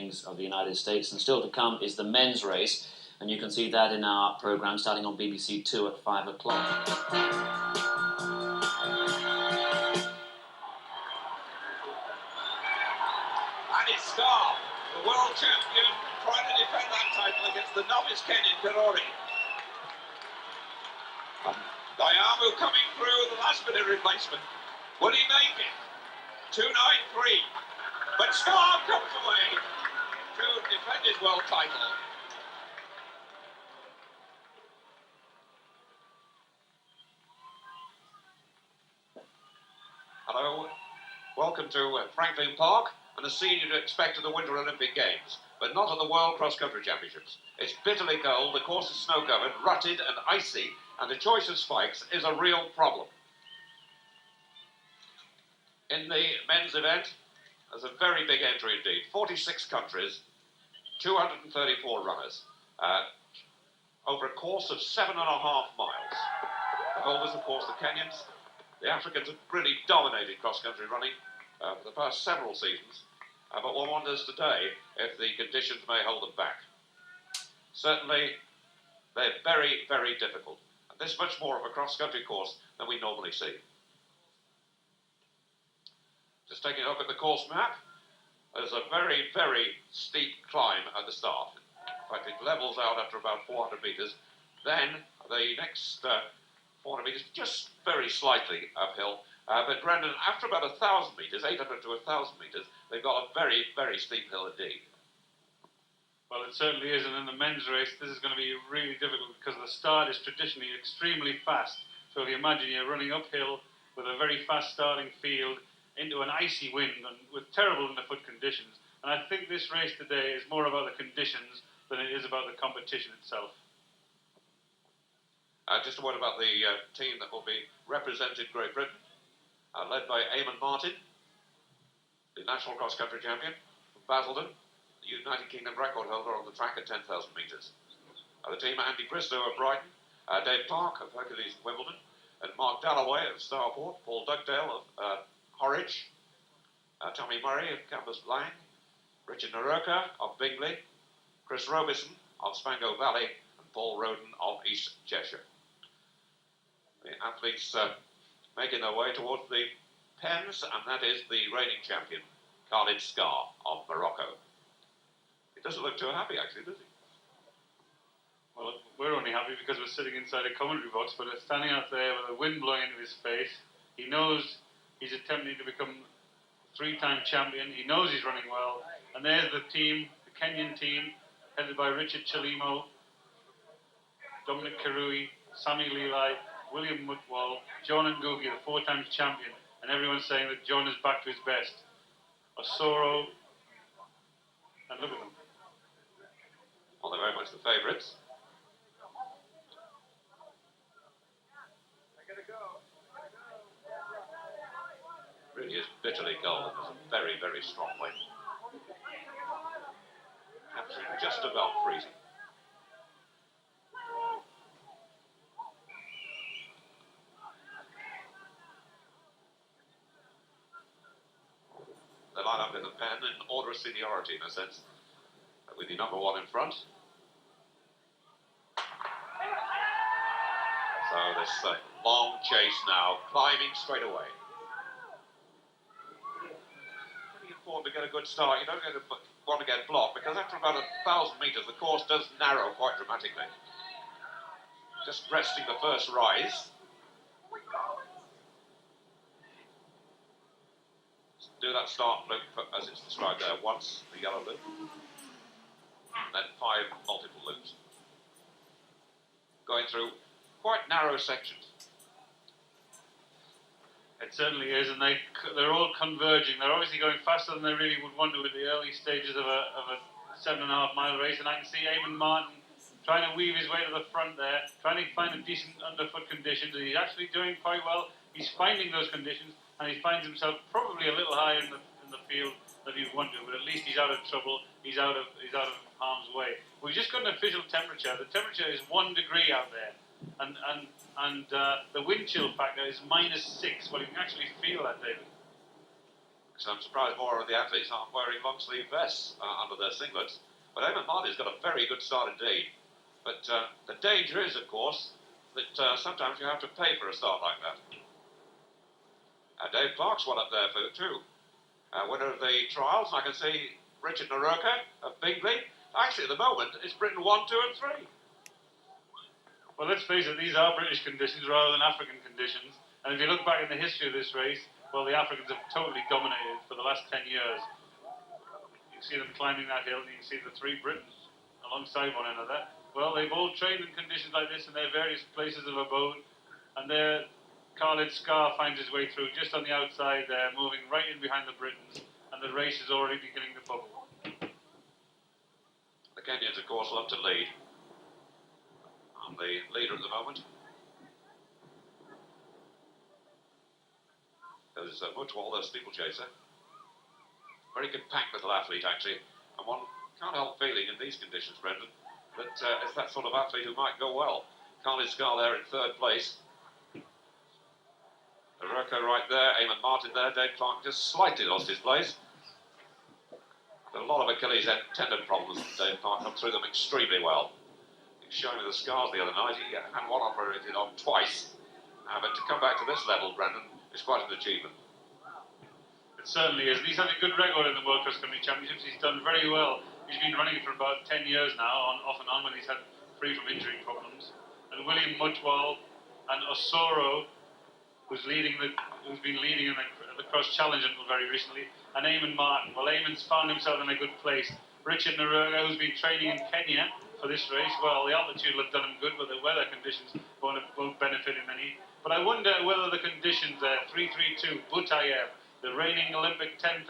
Kings of the United States. And still to come is the men's race, and you can see that in our programme starting on BBC Two at 5 o'clock. Annie Starr, the world champion, trying to defend that title against the novice Kenyan Karori. Diamu coming through the last minute replacement. Will he make it? 293. But Starr comes away to defend his world title. Hello, welcome to Franklin Park and the scene you'd expect at the Winter Olympic Games, but not at the World Cross Country Championships. It's bitterly cold, the course is snow-covered, rutted and icy, and the choice of spikes is a real problem. In the men's event, there's a very big entry indeed. 46 countries, 234 runners, over a course of 7.5 miles. The holders, of course, the Kenyans. The Africans have really dominated cross-country running for the past several seasons, but one wonders today if the conditions may hold them back. Certainly, they're very, very difficult. And this is much more of a cross-country course than we normally see. Just taking a look at the course map, there's a very, very steep climb at the start. In fact, it levels out after about 400 metres. Then the next 400 metres, just very slightly uphill. But Brendan, after about 1,000 metres, 800 to 1,000 metres, they've got a very, very steep hill indeed. Well, it certainly is, and in the men's race, this is going to be really difficult because the start is traditionally extremely fast. So if you imagine you're running uphill with a very fast starting field into an icy wind and with terrible underfoot conditions. And I think this race today is more about the conditions than it is about the competition itself. Just a word about the team that will be representing Great Britain, led by Eamon Martin, the national cross-country champion from Basildon, the United Kingdom record holder on the track at 10,000 metres. The team Andy Bristow of Brighton, Dave Clark of Hercules Wimbledon, and Mark Dalloway of Starport, Paul Dugdale of Horwich, Tommy Murray of Campus Lang, Richard Naroka of Bingley, Chris Robison of Spango Valley, and Paul Roden of East Cheshire. The athletes making their way towards the pens, and that is the reigning champion, Khalid Scar of Morocco. He doesn't look too happy, actually, does he? Well, we're only happy because we're sitting inside a commentary box, but standing out there with the wind blowing into his face, he knows he's attempting to become three-time champion. He knows he's running well. And there's the team, the Kenyan team, headed by Richard Chalimo, Dominic Karui, Sami Lilai, William Mutwal, John Ngugi, the four-time champion. And everyone's saying that John is back to his best. Osoro, and look at them. Well, they're very much the favourites. Really is bitterly cold. There's a very, very strong wind. Absolutely just about freezing. They line up in the pen in order of seniority, in a sense, with the number one in front. So this long chase now, climbing straight away. Pretty important to get a good start. You don't want to get blocked, because after about 1,000 metres, the course does narrow quite dramatically. Just resting the first rise. Do that start loop, as it's described there, once, the yellow loop. And then 5 multiple loops. Going through quite narrow sections. It certainly is, and they're all converging. They're obviously going faster than they really would want to at the early stages of a 7.5 mile race, and I can see Eamon Martin trying to weave his way to the front there, trying to find a decent underfoot conditions, and he's actually doing quite well. He's finding those conditions, and he finds himself probably a little higher in the field than he'd want to, but at least he's out of trouble. He's out of harm's way. We've just got an official temperature. The temperature is 1 degree out there, and the wind chill factor is -6. Well, you can actually feel that, David. So I'm surprised more of the athletes aren't wearing long sleeve vests under their singlets. But Eamon Martin's got a very good start indeed. But the danger is, of course, that sometimes you have to pay for a start like that. Dave Clark's one up there too. Winner of the trials, I can see Richard Naroka of Bingley. Actually, at the moment, it's Britain 1, 2 and 3. Well, let's face it, these are British conditions rather than African conditions. And if you look back in the history of this race, well, the Africans have totally dominated for the last 10 years. You can see them climbing that hill, and you can see the three Britons alongside one another. Well, they've all trained in conditions like this in their various places of abode. And there, Khalid Scar finds his way through just on the outside there, moving right in behind the Britons. And the race is already beginning to bubble. The Kenyans, of course, love to lead. I'm the leader at the moment. There's Mutwal, the steeplechaser. Very compact little athlete, actually. And one can't help feeling in these conditions, Brendan, that it's that sort of athlete who might go well. Khalid Scar there in third place. Naroka right there, Eamon Martin there, Dave Clark just slightly lost his place. A lot of Achilles tendon problems, Dave Clark come through them extremely well. He was showing me the scars the other night, he had one operated on twice. But to come back to this level, Brendan, is quite an achievement. It certainly is. And he's had a good record in the World Cross Country Championships. He's done very well. He's been running for about 10 years now, off and on, when he's had free from injury problems. And William Mutwal and Osoro, who's been leading in the Cross Challenge until very recently, and Eamon Martin. Well, Eamon's found himself in a good place. Richard Naroka, who's been training in Kenya for this race, well, the altitude will have done him good, but the weather conditions won't benefit him any. But I wonder whether the conditions there, 332, Butayev, the reigning Olympic 10,000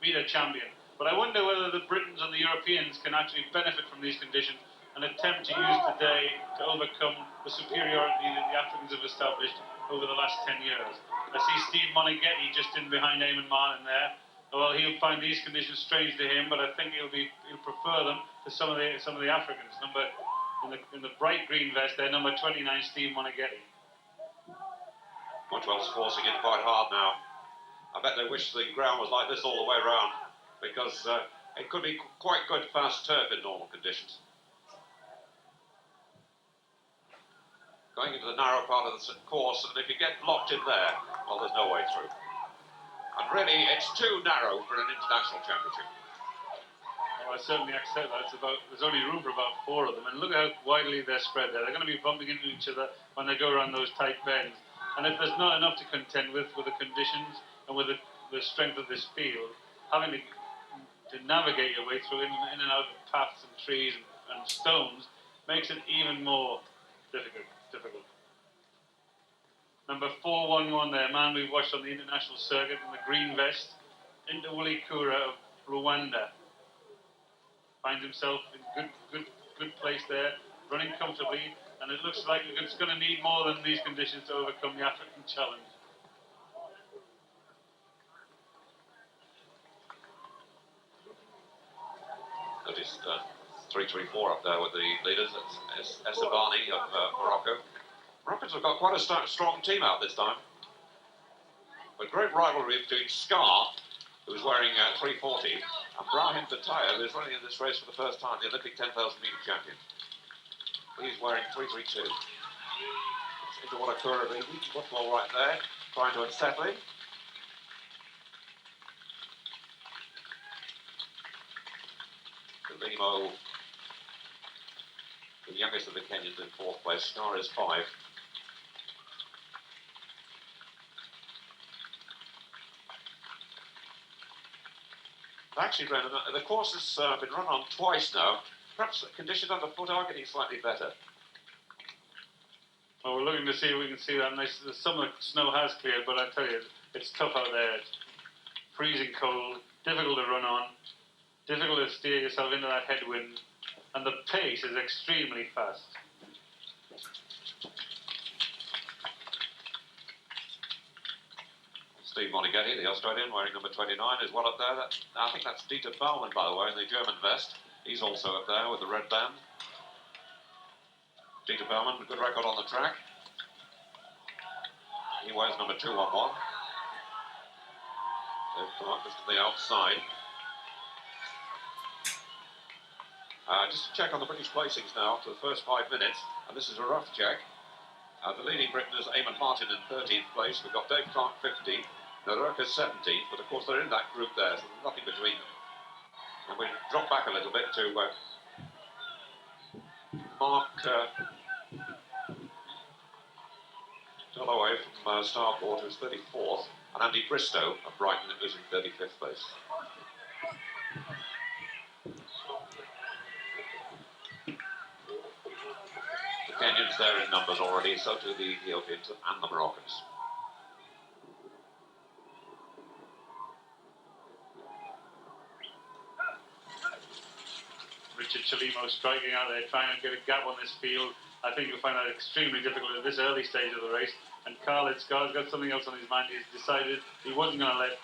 metre champion, but I wonder whether the Britons and the Europeans can actually benefit from these conditions and attempt to use today to overcome the superiority that the Africans have established over the last 10 years. I see Steve Monaghetti just in behind Eamon Martin there. Well, he'll find these conditions strange to him, but I think he'll prefer them to some of the Africans. In the bright green vest there, number 29, Steve Monaghetti. Mutwal's forcing it quite hard now. I bet they wish the ground was like this all the way around, because it could be quite good fast turf in normal conditions. Going into the narrow part of the course, and if you get blocked in there, well, there's no way through. And really, it's too narrow for an international championship. Well, I certainly accept that. There's only room for about 4 of them, and look how widely they're spread there. They're going to be bumping into each other when they go around those tight bends. And if there's not enough to contend with the conditions and with the strength of this field, having to navigate your way through in and out of paths and trees and stones makes it even more difficult. Number 411 there, man we've watched on the international circuit in the green vest, Intawuli Kura of Rwanda. Finds himself in good place there, running comfortably, and it looks like it's going to need more than these conditions to overcome the African challenge. Noticed 334 up there with the leaders. It's Esabani of Morocco. Moroccans have got quite a strong team out this time. A great rivalry between Scar, who's wearing 340, and Brahim Batayev, who's running in this race for the first time, the Olympic 10,000 metre champion. He's wearing 332. Into what a Kura Mutwal right there, trying to unsettle him. Limo, the youngest of the Kenyans, in 4th place. Scar is 5. Actually, Brendan, the course has been run on twice now. Perhaps the conditions underfoot are getting slightly better. Well, we're looking to see if we can see that. Some of the snow has cleared, but I tell you, it's tough out there. It's freezing cold, difficult to run on, difficult to steer yourself into that headwind, and the pace is extremely fast. Steve Monaghetti, the Australian, wearing number 29, is well up there. I think that's Dieter Baumann, by the way, in the German vest. He's also up there with the red band. Dieter Baumann, a good record on the track. He wears number 211. David Clark just to the outside. Just to check on the British placings now to the first 5 minutes, and this is a rough check. The leading Briton is Eamon Martin in 13th place. We've got Dave Clark 15th, Narurka 17th, but of course they're in that group there, so there's nothing between them. And we drop back a little bit to Mark Dalloway from Starport, who's 34th, and Andy Bristow of Brighton, who's in 35th place. The Kenyans there in numbers already, so do the Ethiopians and the Moroccans. Richard Chelimo striking out there, trying to get a gap on this field. I think you'll find that extremely difficult at this early stage of the race. And Khalid Scar's got something else on his mind. He's decided he wasn't going to let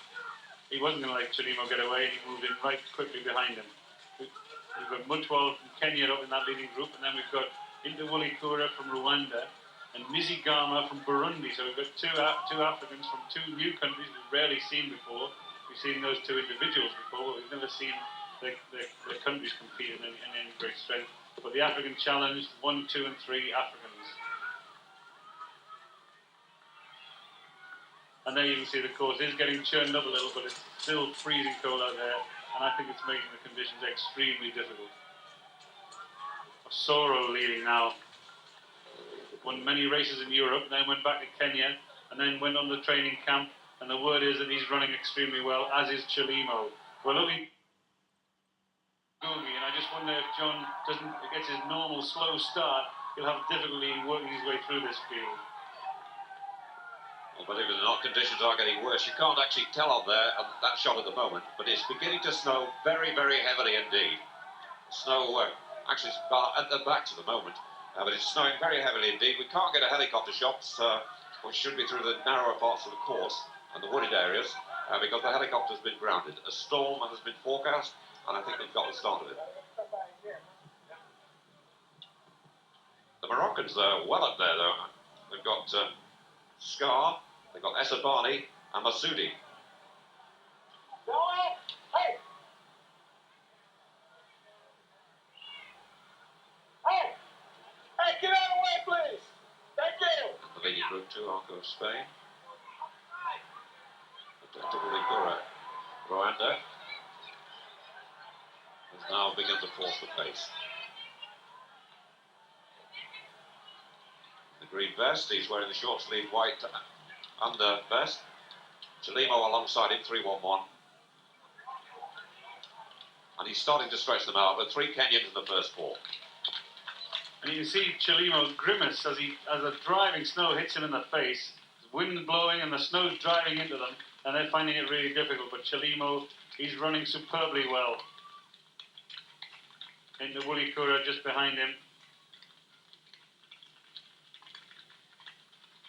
Chelimo get away, and he moved in right quickly behind him. We've got Mutwal from Kenya up in that leading group, and then we've got Intawuli Kura from Rwanda and Nizigama from Burundi. So we've got two Africans from two new countries we've rarely seen before. We've seen those two individuals before, but we've never seen the countries compete in any great strength. But the African challenge, 1, 2 and 3 Africans. And there you can see the course is getting churned up a little, but it's still freezing cold out there, and I think it's making the conditions extremely difficult. Soro leading now. Won many races in Europe, then went back to Kenya, and then went on the training camp, and the word is that he's running extremely well, as is Chelimo. We're looking and I just wonder if John gets his normal slow start, he'll have difficulty in working his way through this field. Well, believe it or not, conditions are getting worse. You can't actually tell on there on that shot at the moment, but it's beginning to snow very, very heavily indeed. Snow actually is at the backs at the moment, but it's snowing very heavily indeed. We can't get a helicopter shot, which should be through the narrower parts of the course and the wooded areas, because the helicopter's been grounded. A storm has been forecast, and I think they've got the start of it. The Moroccans are well up there, though. They've got Scar, they've got Esabani and Masoudi. Hey! Hey, get out of the way, please! Thank you! And the leading group 2, Arco of Spain. Intawuli Kura, Rwanda. Has now begun to force the pace. The green vest, he's wearing the short sleeve white under vest. Chelimo alongside him, 3-1-1. And he's starting to stretch them out, but 3 Kenyans in the first 4. And you can see Chelimo grimace as the driving snow hits him in the face. The wind blowing and the snow's driving into them, and they're finding it really difficult. But Chelimo, he's running superbly well. Intawuli Kura just behind him.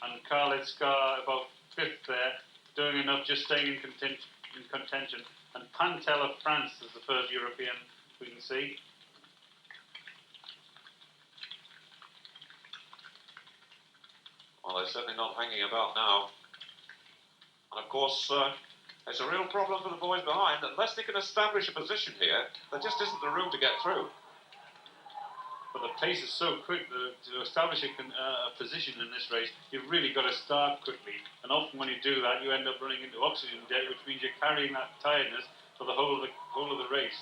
And Khalid Scar about 5th there, doing enough, just staying in contention. And Pantel of France is the first European we can see. Well, they're certainly not hanging about now. And of course, it's a real problem for the boys behind. Unless they can establish a position here, there just isn't the room to get through. But the pace is so quick that to establish a position in this race, you've really got to start quickly. And often when you do that, you end up running into oxygen debt, which means you're carrying that tiredness for the whole of the race.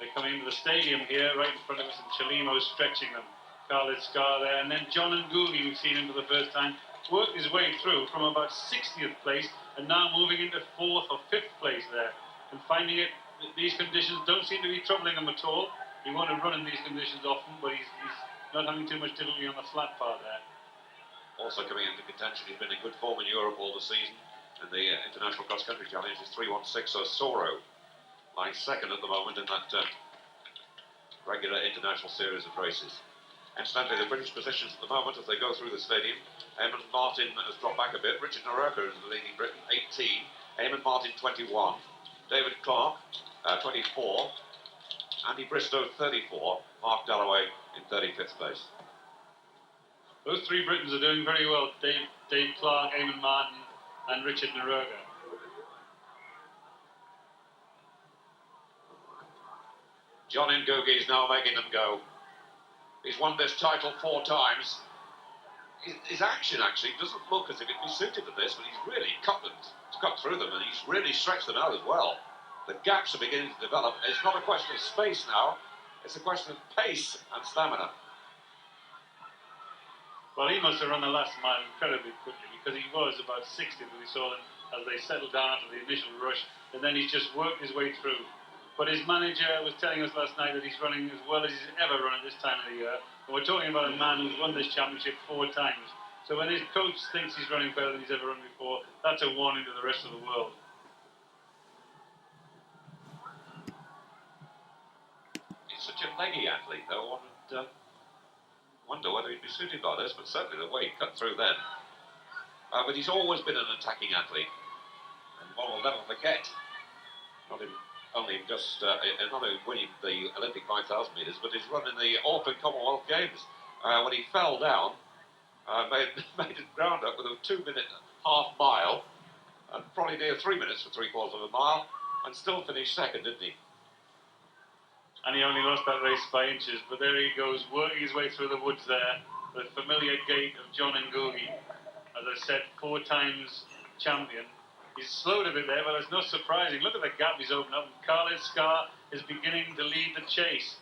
They're coming into the stadium here, right in front of us, and Chelimo's stretching them. Khalid Scar there, and then John Ngugi, we've seen him for the first time, worked his way through from about 60th place, and now moving into 4th or 5th place there, and finding it, these conditions don't seem to be troubling him at all. He won't run in these conditions often, but he's not having too much difficulty on the flat part there. Also coming into contention, he's been in good form in Europe all the season. And the International Cross Country Challenge is 3-1-6, so Soro lying 2nd at the moment in that regular international series of races. Incidentally, the British positions at the moment as they go through the stadium, Eamon Martin has dropped back a bit. Richard Narurka is the leading Briton, 18. Eamon Martin, 21. David Clark, 24. Andy Bristow, 34. Mark Dalloway in 35th place. Those 3 Britons are doing very well. Dave Clark, Eamon Martin and Richard Narurka. John Ngugi is now making them go. He's won this title 4 times. His action actually doesn't look as if it'd be suited to this, but he's really cut through them, and he's really stretched them out as well. The gaps are beginning to develop. It's not a question of space now, it's a question of pace and stamina. Well, he must have run the last mile incredibly quickly, because he was about 60 when we saw him as they settled down after the initial rush, and then he's just worked his way through. But his manager was telling us last night that he's running as well as he's ever run at this time of the year. And we're talking about a man who's won this championship 4 times. So when his coach thinks he's running better than he's ever run before, that's a warning to the rest of the world. He's such a leggy athlete, though. One would wonder whether he'd be suited by this, but certainly the way he cut through then. But he's always been an attacking athlete, and one will never forget. Not only winning the Olympic 5,000 metres, but his run in the Auckland Commonwealth Games when he fell down, made it ground up with a 2-minute half mile, and probably near 3 minutes for 3/4 of a mile, and still finished second, didn't he? And he only lost that race by inches, but there he goes, working his way through the woods there, the familiar gait of John Ngugi. As I said, 4 times champion. He's slowed a bit there, but it's not surprising. Look at the gap he's opened up. Khalid Scar is beginning to lead the chase.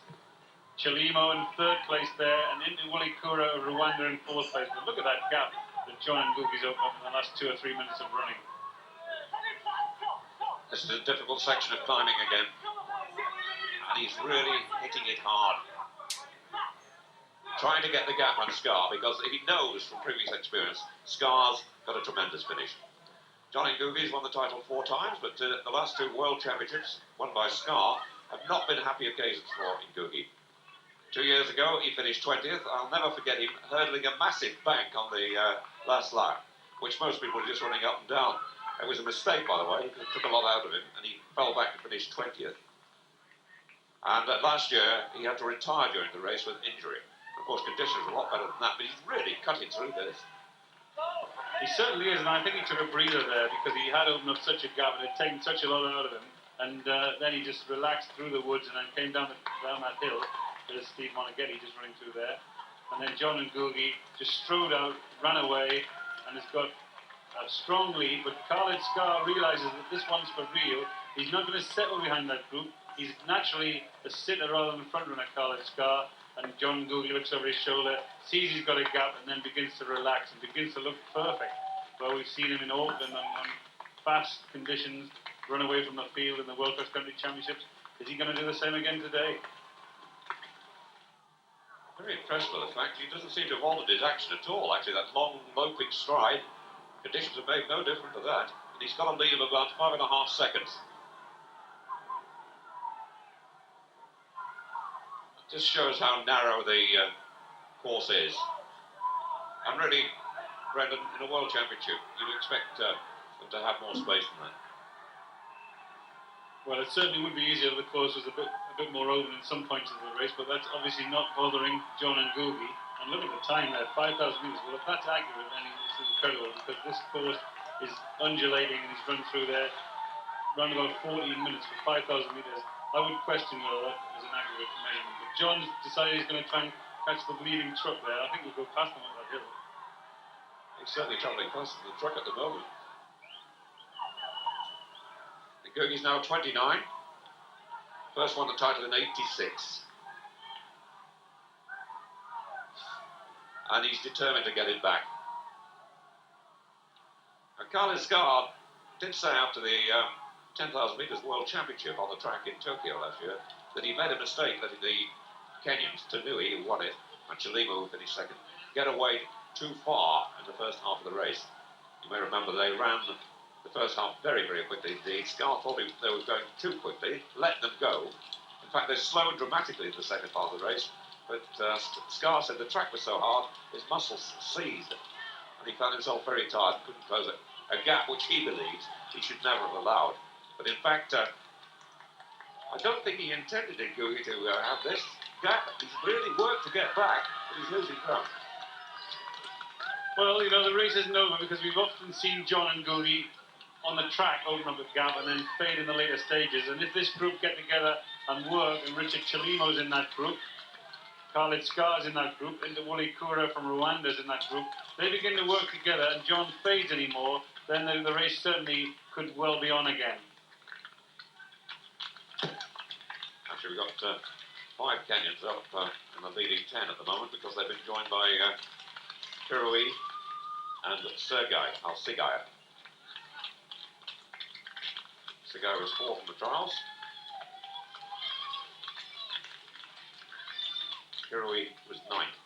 Chelimo in 3rd place there, and Inti Kura of Rwanda in 4th place. But look at that gap that John Ngugi's opened up in the last 2 or 3 minutes of running. This is a difficult section of climbing again, and he's really hitting it hard. Trying to get the gap on Scar, because he knows from previous experience, Scar's got a tremendous finish. John Ngugi's won the title 4 times, but the last 2 World Championships, won by Scar, have not been happy occasions for Ngugi. 2 years ago, he finished 20th. I'll never forget him hurdling a massive bank on the last lap, which most people were just running up and down. It was a mistake, by the way. It took a lot out of him, and he fell back and finished 20th. And last year, he had to retire during the race with injury. Of course, conditions were a lot better than that, but he's really cutting through this. He certainly is, and I think he took a breather there because he had opened up such a gap and had taken such a lot out of him. And then he just relaxed through the woods and then came down that hill. There's Steve Monaghetti just running through there. And then John Ngugi just strode out, ran away, and has got a strong lead. But Khalid Scar realises that this one's for real. He's not going to settle behind that group. He's naturally a sitter rather than front runner, Khalid Scar. And John Ngugi looks over his shoulder, sees he's got a gap, and then begins to relax and begins to look perfect. Well, we've seen him in Auckland on fast conditions, run away from the field in the World Cross Country Championships. Is he going to do the same again today? Very impressed by the fact he doesn't seem to have altered his action at all. Actually, that long, loping stride, conditions have made no difference to that. And he's got a lead of about 5.5 seconds. Just shows how narrow the course is. And really, Brendan, in a World Championship, you'd expect them to have more space than that. Well, it certainly would be easier if the course was a bit more open in some points of the race, but that's obviously not bothering John Ngugi. And look at the time there, 5,000 metres. Well, if that's accurate, then it's incredible, because this course is undulating and he's run through there around about 14 minutes for 5,000 metres. I would question whether that is an accurate measurement. But John's decided he's going to try and catch the bleeding truck there. I think we'll go past him on that hill. He's certainly travelling faster than the truck at the moment. Ngugi's now 29. First won the title in 86. And he's determined to get it back. And Khalid Scar did say after the 10,000 metres World Championship on the track in Tokyo last year that he made a mistake letting the Kenyans, Tanui, who won it, and Chelimo, who finished second, get away too far in the first half of the race. You may remember they ran the first half very, very quickly indeed. Scar thought they were going too quickly, let them go. In fact, they slowed dramatically in the second part of the race, but Scar said the track was so hard, his muscles seized, and he found himself very tired and couldn't close a gap which he believes he should never have allowed. But in fact, I don't think he intended Ngugi to have this gap. He's really worked to get back, but he's losing ground. Well, you know, the race isn't over because we've often seen John Ngugi on the track open up a gap and then fade in the later stages. And if this group get together and work, and Richard Chalimo's in that group. Khalid Scar's in that group, into Wuli Kura from Rwanda's in that group. They begin to work together, and John fades anymore, then the race certainly could well be on again. Actually, we've got 5 Kenyans up in the leading 10 at the moment because they've been joined by Kirui and Sergei Alsigaya. Sergei was 4th in the trials. Kirui was 9th.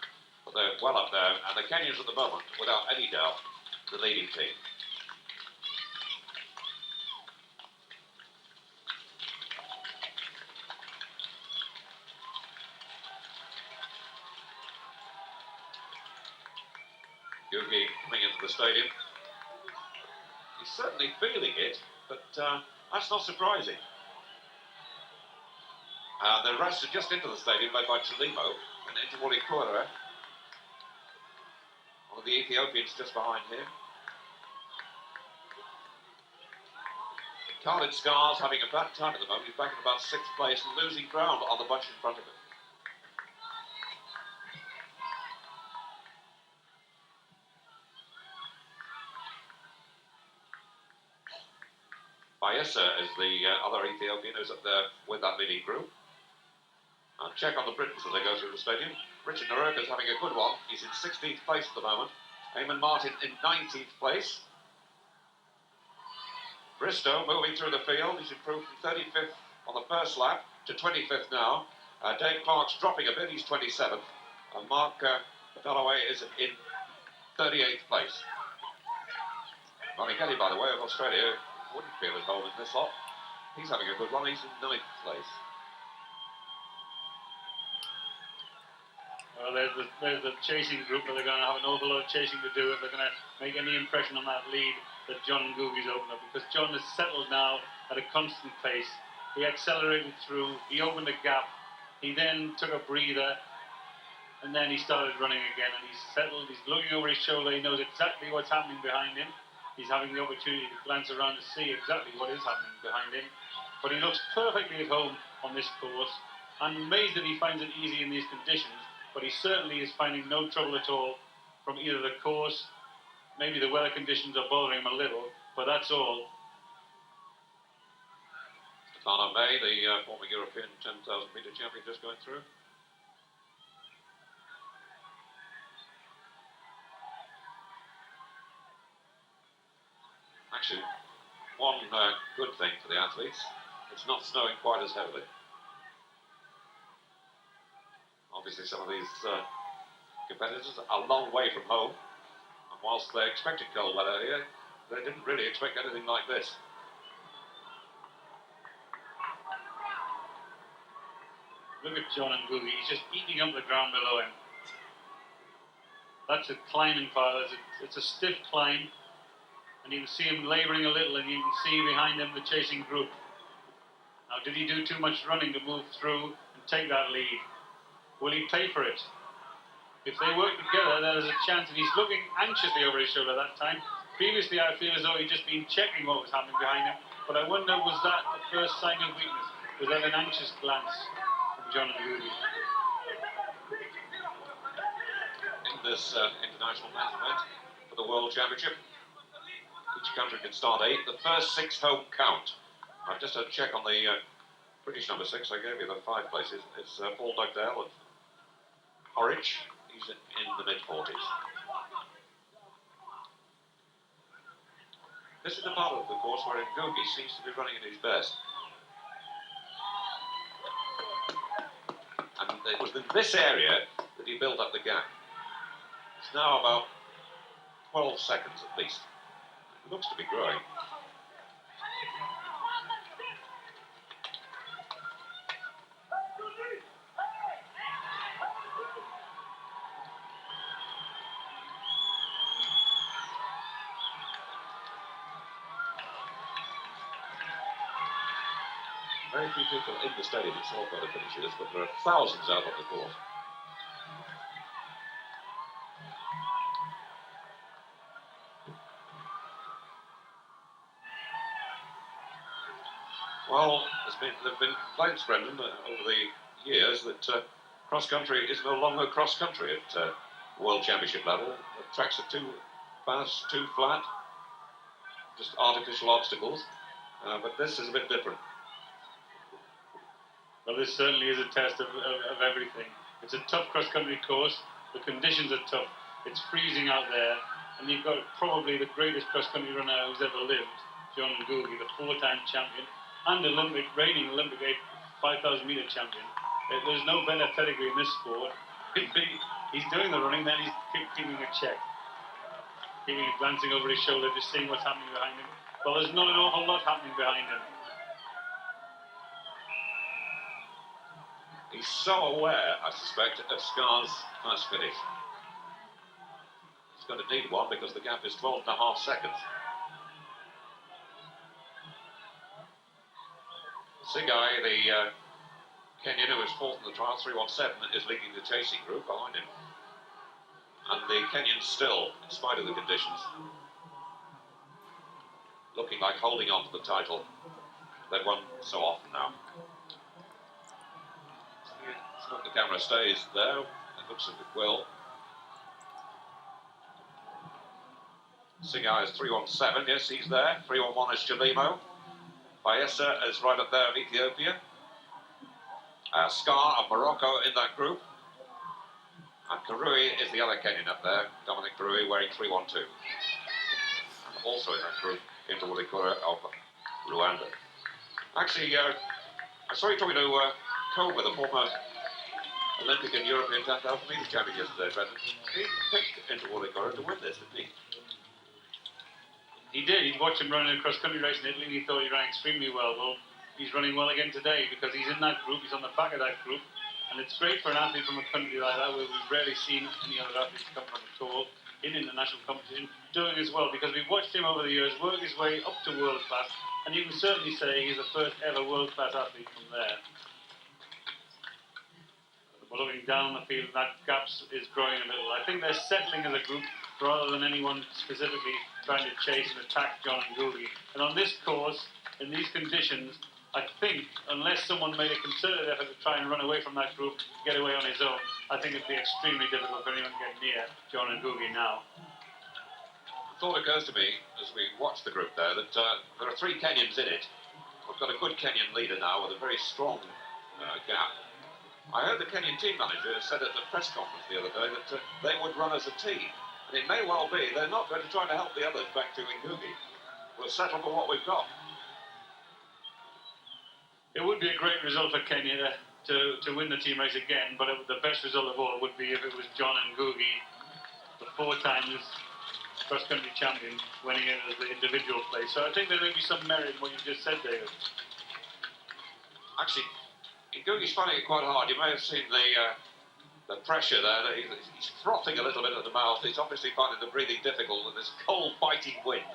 But they're well up there, and the Kenyans at the moment, without any doubt, the leading team. Gugi coming into the stadium. He's certainly feeling it, but that's not surprising. The rest are just into the stadium, led by Chalimo, and into Wuli Kura. One of the Ethiopians just behind him. Khalid Scar's having a bad time at the moment. He's back in about 6th place and losing ground on the bunch in front of him. Bayesa is the other Ethiopian who's up there with that leading group. I'll check on the Britons as they go through the stadium. Richard Naroka's having a good one. He's in 16th place at the moment. Eamon Martin in 19th place. Bristow moving through the field. He's improved from 35th on the first lap to 25th now. Dave Clark's dropping a bit. He's 27th. And Mark Dalloway is in 38th place. Monighetti, by the way, of Australia, wouldn't feel at home in this lot. He's having a good one. He's in 9th place. Well, there's the chasing group, but they're going to have an awful lot of chasing to do if they're going to make any impression on that lead that John Ngugi's opened up, because John has settled now at a constant pace. He accelerated through, he opened a gap, he then took a breather, and then he started running again, and he's settled, he's looking over his shoulder, he knows exactly what's happening behind him. He's having the opportunity to glance around to see exactly what is happening behind him. But he looks perfectly at home on this course. I'm amazed that he finds it easy in these conditions, but he certainly is finding no trouble at all from either the course, maybe the weather conditions are bothering him a little, but that's all. Stefano May, the former European 10,000 metre champion, just going through. Actually, one good thing for the athletes, it's not snowing quite as heavily. Obviously, some of these competitors are a long way from home, and whilst they expected cold weather here, they didn't really expect anything like this. Look at John Ngugi, he's just eating up the ground below him. That's a climbing part, it's a stiff climb, and you can see him labouring a little, and you can see behind him the chasing group. Now, did he do too much running to move through and take that lead? Will he pay for it? If they work together, there's a chance, and he's looking anxiously over his shoulder that time. Previously, I feel as though he'd just been checking what was happening behind him, but I wonder, was that the first sign of weakness? Was that an anxious glance from John Ngugi? In this international men's event for the World Championship, each country can start 8. The first 6 home count. I've just had a check on the British number 6. I gave you the 5 places. It's Paul Dugdale of Horwich. He's in the mid-40s. This is the part of the course where Ngugi seems to be running at his best. And it was in this area that he built up the gap. It's now about 12 seconds at least. It looks to be growing. Very few people in the stadium itself got to finish this, but there are thousands out on the course. Well, as there have been complaints, Brendan, over the years that cross country is no longer cross country at World Championship level. The tracks are too fast, too flat, just artificial obstacles. But this is a bit different. Well, this certainly is a test of everything. It's a tough cross-country course. The conditions are tough. It's freezing out there, and you've got probably the greatest cross-country runner who's ever lived, John Ngugi, the 4-time champion and reigning Olympic 5,000 metre champion. There's no better pedigree in this sport. He's doing the running, then he's keeping a check, glancing over his shoulder, just seeing what's happening behind him. Well, there's not an awful lot happening behind him. He's so aware, I suspect, of Scar's first finish. He's going to need one because the gap is 12.5 seconds. Sigai, the Kenyan who is fourth in the trial, 3:17, is leading the chasing group behind him. And the Kenyans still, in spite of the conditions, looking like holding on to the title they've won so often now. I hope the camera stays there. It looks as if it will. Sigai is 3:17. Yes, he's there. 3:11 is Chalimo. Bayessa is right up there of Ethiopia. Scar of Morocco in that group. And Karui is the other Kenyan up there. Dominic Karui wearing 3:12. And also in that group, Interwalikura of Rwanda. Actually, I saw you talking to Koba, the former Olympic and European 10,000 metres champion yesterday, Brendan. He picked Interwalikura to win this, didn't he? He did. He'd watched him running a cross-country race in Italy, and he thought he ran extremely well. Well, he's running well again today because he's in that group. He's on the back of that group. And it's great for an athlete from a country like that where we've rarely seen any other athletes come from at all in international competition doing as well, because we've watched him over the years work his way up to world class, and you can certainly say he's the first ever world class athlete from there. But looking down the field, that gap is growing a little. I think they're settling as a group rather than anyone specifically trying to chase and attack John Ngugi. And on this course, in these conditions, I think, unless someone made a concerted effort to try and run away from that group, get away on his own, I think it'd be extremely difficult for anyone to get near John Ngugi now. The thought occurs to me, as we watch the group there, that there are 3 Kenyans in it. We've got a good Kenyan leader now with a very strong gap. I heard the Kenyan team manager said at the press conference the other day that they would run as a team. And it may well be they're not going to try to help the others back to Ngugi. We'll settle for what we've got. It would be a great result for Kenya to win the team race again, but the best result of all would be if it was John Ngugi, the 4 times cross-country champion, winning it as the individual place. So I think there may be some merit in what you just said, David. Actually, Ngugi's finding it quite hard. You may have seen the pressure there. He's frothing a little bit at the mouth. He's obviously finding the breathing difficult with this cold, biting wind,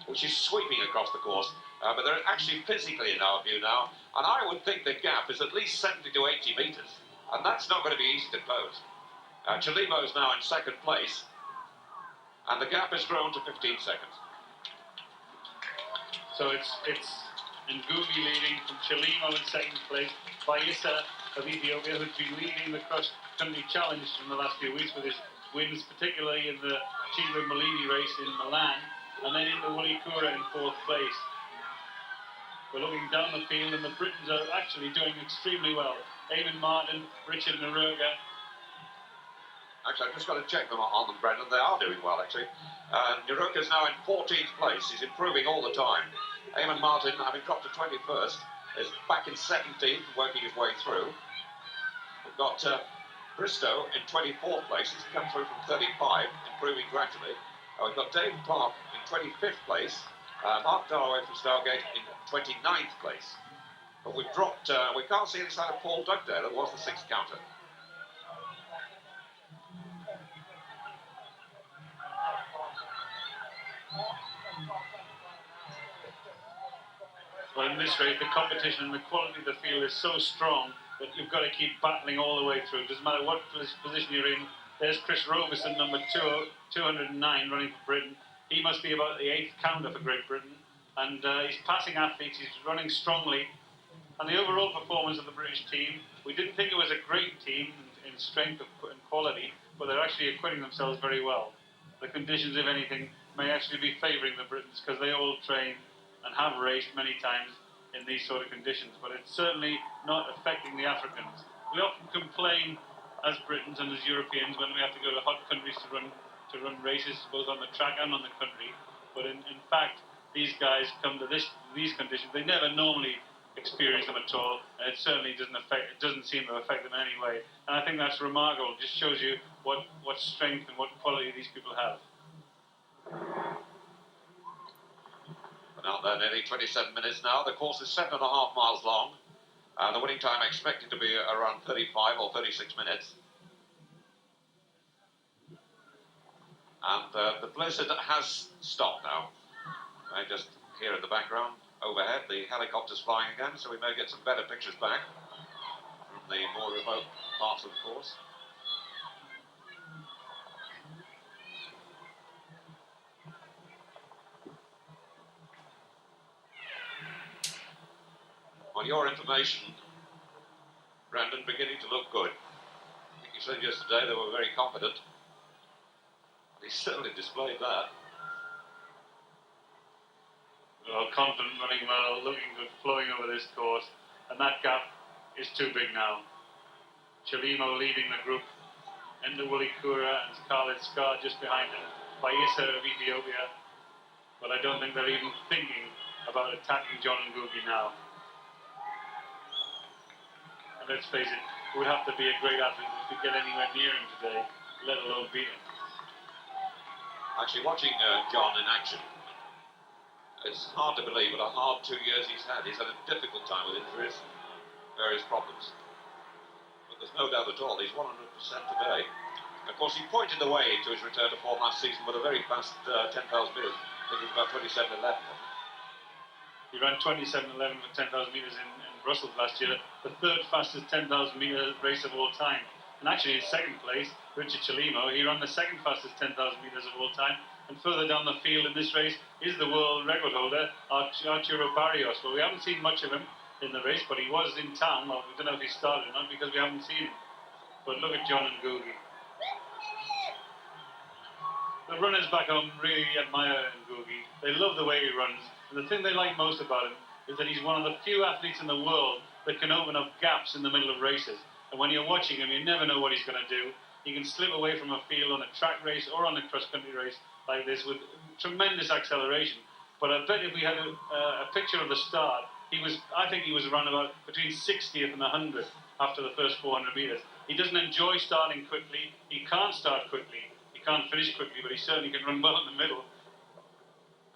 which is sweeping across the course. But they're actually physically in our view now. And I would think the gap is at least 70 to 80 metres. And that's not going to be easy to close. Chalimo is now in 2nd place. And the gap has grown to 15 seconds. So it's Ngugi leading from Chalimo in 2nd place. Bayessa of Ethiopia, who's been leading the cross-country challenge in the last few weeks with his wins, particularly in the Chiba Malidi race in Milan, and then in the Walikura in 4th place. We're looking down the field, and the Britons are actually doing extremely well. Eamon Martin, Richard Naruga. Actually, I've just got to check them on them, Brendan. They are doing well, actually. Naruga's now in 14th place. He's improving all the time. Eamon Martin, having dropped to 21st, is back in 17th, working his way through. We've got Bristow in 24th place. He's come through from 35, improving gradually. We've got Dave Clark in 25th place. Mark Dalloway from Stargate in 29th place. But we've dropped, we can't see any sign of Paul Dugdale. That was the 6th counter. Well, in this race, the competition and the quality of the field is so strong that you've got to keep battling all the way through. It doesn't matter what position you're in. There's Chris Robeson, number 209, running for Britain. He must be about the 8th counter for Great Britain. And he's passing athletes. He's running strongly. And the overall performance of the British team, we didn't think it was a great team in strength and quality, but they're actually acquitting themselves very well. The conditions, if anything, may actually be favouring the Britons because they all train and have raced many times in these sort of conditions, but it's certainly not affecting the Africans. We often complain as Britons and as Europeans when we have to go to hot countries to run races both on the track and on the country, but in fact these guys come to these conditions, they never normally experience them at all, and it certainly doesn't seem to affect them in any way, and I think that's remarkable. It just shows you what strength and what quality these people have. Out there, nearly 27 minutes now. The course is 7.5 miles long. The winning time expected to be around 35 or 36 minutes. And the blizzard has stopped now. I just hear in the background, overhead, the helicopters flying again, so we may get some better pictures back from the more remote parts of the course. On your information, Brandon, beginning to look good. I think you said yesterday they were very confident. He certainly displayed that. Well, confident, running well, looking good, flowing over this course, and that gap is too big now. Chelimo leading the group, Enda Willie Kura and Khalid Skar just behind him, by Issa of Ethiopia, but I don't think they're even thinking about attacking John Ngugi now. And let's face it, it would have to be a great athlete to get anywhere near him today, let alone beat him. Actually, watching John in action, it's hard to believe what a hard 2 years he's had. He's had a difficult time with injuries, various problems. But there's no doubt at all, he's 100% today. Of course, he pointed the way to his return to form last season with a very fast 10,000 metres. I think it was about 27.11. He ran 27.11 for 10,000 metres in Brussels last year, the third fastest 10,000 metre race of all time. And actually in second place, Richard Chelimo, he ran the second fastest 10,000 metres of all time. And further down the field in this race is the world record holder, Arturo Barrios. Well, we haven't seen much of him in the race, but he was in town. Well, we don't know if he started or not because we haven't seen him. But look at John Ngugi. The runners back home really admire Ngugi. They love the way he runs. And the thing they like most about him is that he's one of the few athletes in the world that can open up gaps in the middle of races. And when you're watching him, you never know what he's going to do. He can slip away from a field on a track race or on a cross-country race like this with tremendous acceleration. But I bet if we had a picture of the start, I think he was around about between 60th and 100th after the first 400 metres. He doesn't enjoy starting quickly. He can't start quickly. He can't finish quickly, but he certainly can run well in the middle.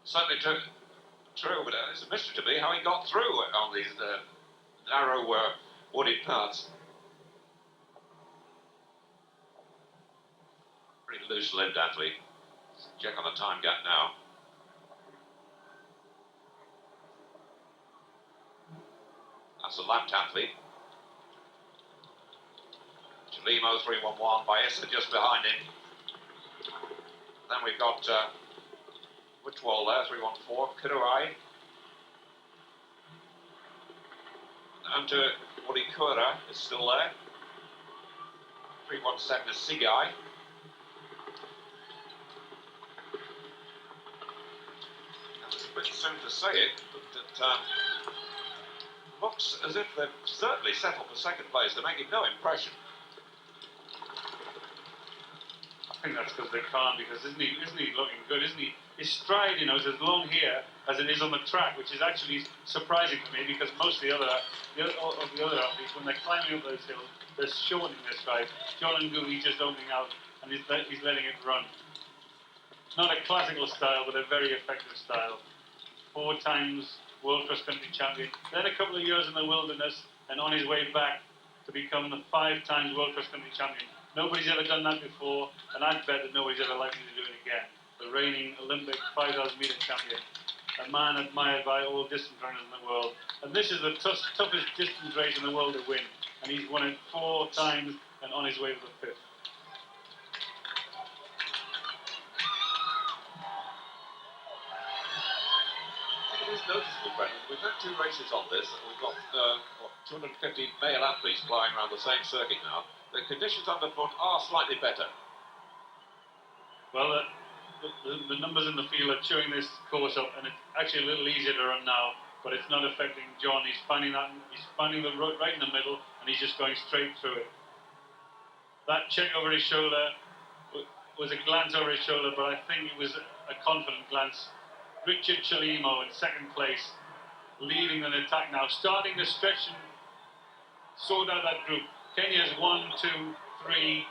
Certainly true, but it's a mystery to me how he got through on these narrow wooded paths. Pretty loose-lived athlete. Let's check on the time gap now. That's a lapped athlete. Chelimo 3:11, Baeza just behind him. Then we've got Witwell there, 3:14, Kiruai. And Wadi Kura is still there. 3:17 is Sigai. It's a bit soon to say it, but it looks as if they've certainly settled for second place. They're making no impression. I think that's because they can't, because isn't he looking good, isn't he? His stride, is as long here as it is on the track, which is actually surprising to me because most of the other athletes, when they're climbing up those hills, they're shortening their stride. John Ngugi just opening out and he's letting it run. Not a classical style, but a very effective style. 4 times World Cross Country champion, then a couple of years in the wilderness, and on his way back to become the 5 times World Cross Country champion. Nobody's ever done that before, and I bet that nobody's ever likely to do it again. The reigning Olympic 5,000 metre champion, a man admired by all distance runners in the world. And this is the toughest distance race in the world to win, and he's won it 4 times and on his way to the 5th. is noticeable, Brendan. We've had 2 races on this, and we've got 250 male athletes flying around the same circuit now. The conditions underfoot are slightly better. Well, the numbers in the field are chewing this course up, and it's actually a little easier to run now, but it's not affecting John. He's finding the road right in the middle, and he's just going straight through it. That check over his shoulder was a glance over his shoulder, but I think it was a confident glance. Richard Chalimo in second place, leading an attack now, starting to stretch and sort out that group. Kenya's 1, 2, 3,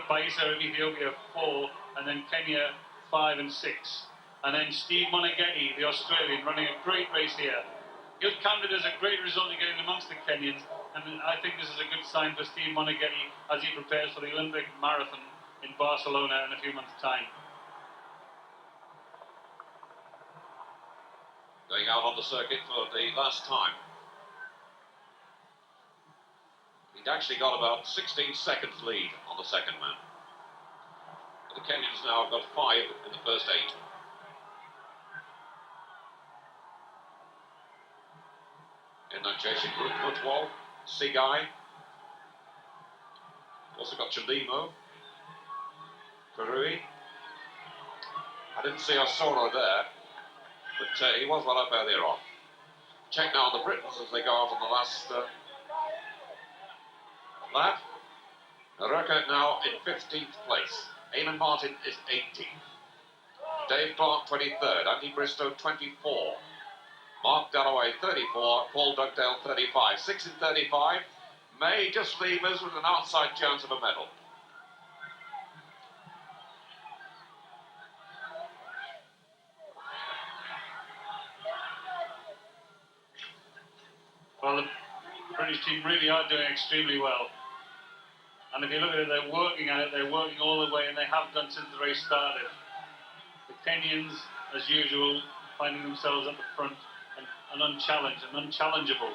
Baisa of Ethiopia 4, and then Kenya 5 and 6. And then Steve Monaghan, the Australian, running a great race here. He'll count it as a great result in getting amongst the Kenyans, and I think this is a good sign for Steve Monaghan as he prepares for the Olympic Marathon in Barcelona in a few months' time. Going out on the circuit for the last time. He'd actually got about 16 seconds lead on the second man. But the Kenyans now have got 5 in the first 8. In that chasing group, Mutwal, Sigai. Also got Chalimo, Karui. I didn't see Osoro there, but he was well up earlier on. Check now on the Britons as they go out on the last lap. Naraka now in 15th place. Eamon Martin is 18th. Dave Clark 23rd. Andy Bristow 24. Mark Dalloway 34. Paul Dugdale 35. 6 in 35 may just leave us with an outside chance of a medal. Well, the British team really are doing extremely well. And if you look at it, they're working at it, they're working all the way, and they have done since the race started. The Kenyans, as usual, finding themselves at the front and unchallenged and unchallengeable.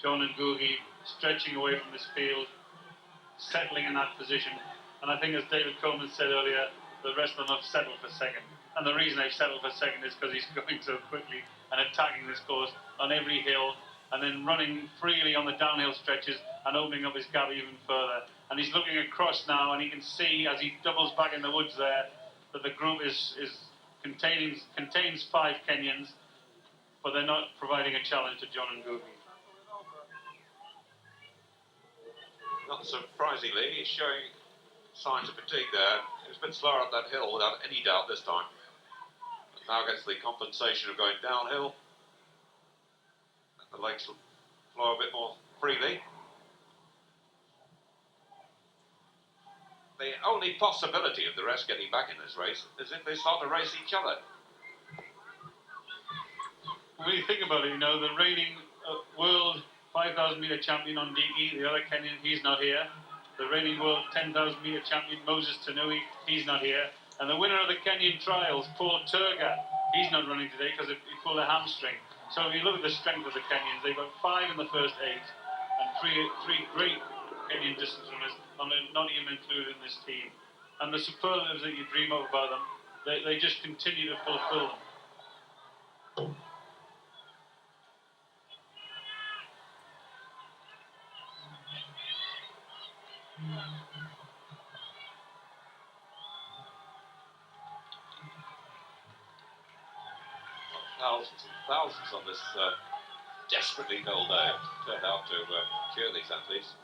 John Ngugi stretching away from this field, settling in that position. And I think, as David Coleman said earlier, the rest of them have settled for second. And the reason they've settled for second is because he's going so quickly and attacking this course on every hill, and then running freely on the downhill stretches and opening up his gap even further. And he's looking across now, and he can see as he doubles back in the woods there that the group contains 5 Kenyans, but they're not providing a challenge to John Ngugi. Not surprisingly, he's showing signs of fatigue there. He was a bit slower up that hill without any doubt this time. But now gets the compensation of going downhill. The legs flow a bit more freely. The only possibility of the rest getting back in this race is if they start to race each other. When you think about it, you know, the reigning world 5,000 metre champion on Ndiki, the other Kenyan, he's not here. The reigning world 10,000 metre champion Moses Tanui, he's not here. And the winner of the Kenyan trials, Paul Turga, he's not running today because he pulled a hamstring. So if you look at the strength of the Kenyans, they've got 5 in the first 8 and three great Kenyan distance runners, not even included in this team. And the superlatives that you dream of about them, they just continue to fulfill them. Thousands and thousands on this desperately cold day have turned out to cheer these athletes.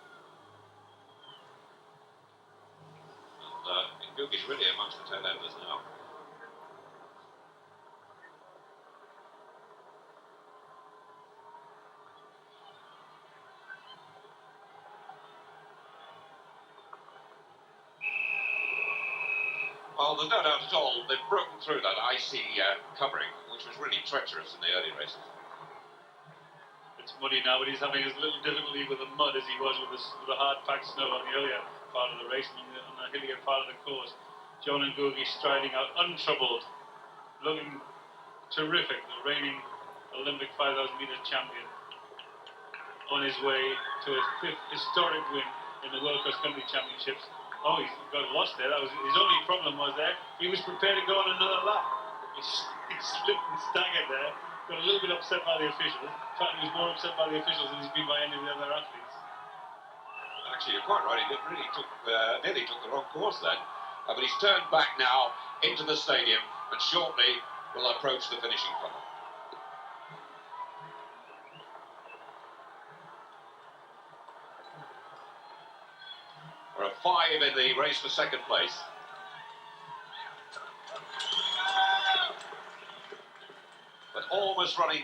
And Ngugi's really amongst the tail enders now. Well, there's no doubt at all they've broken through that icy covering, which was really treacherous in the early races. It's muddy now, but he's having as little difficulty with the mud as he was with the hard-packed snow on the earlier part of the race and on the hillier part of the course. John Ngugi striding out untroubled, looking terrific, the reigning Olympic 5,000 metre champion, on his way to his 5th historic win in the World Cross Country Championships. Oh, he's got lost there. That was his only problem was there. He was prepared to go on another lap. He slipped and staggered there. Got a little bit upset by the officials. In fact, he was more upset by the officials than he's been by any of the other athletes. Actually, you're quite right. He nearly took the wrong course then. But he's turned back now into the stadium and shortly will approach the finishing funnel. There are 5 in the race for second place. But almost running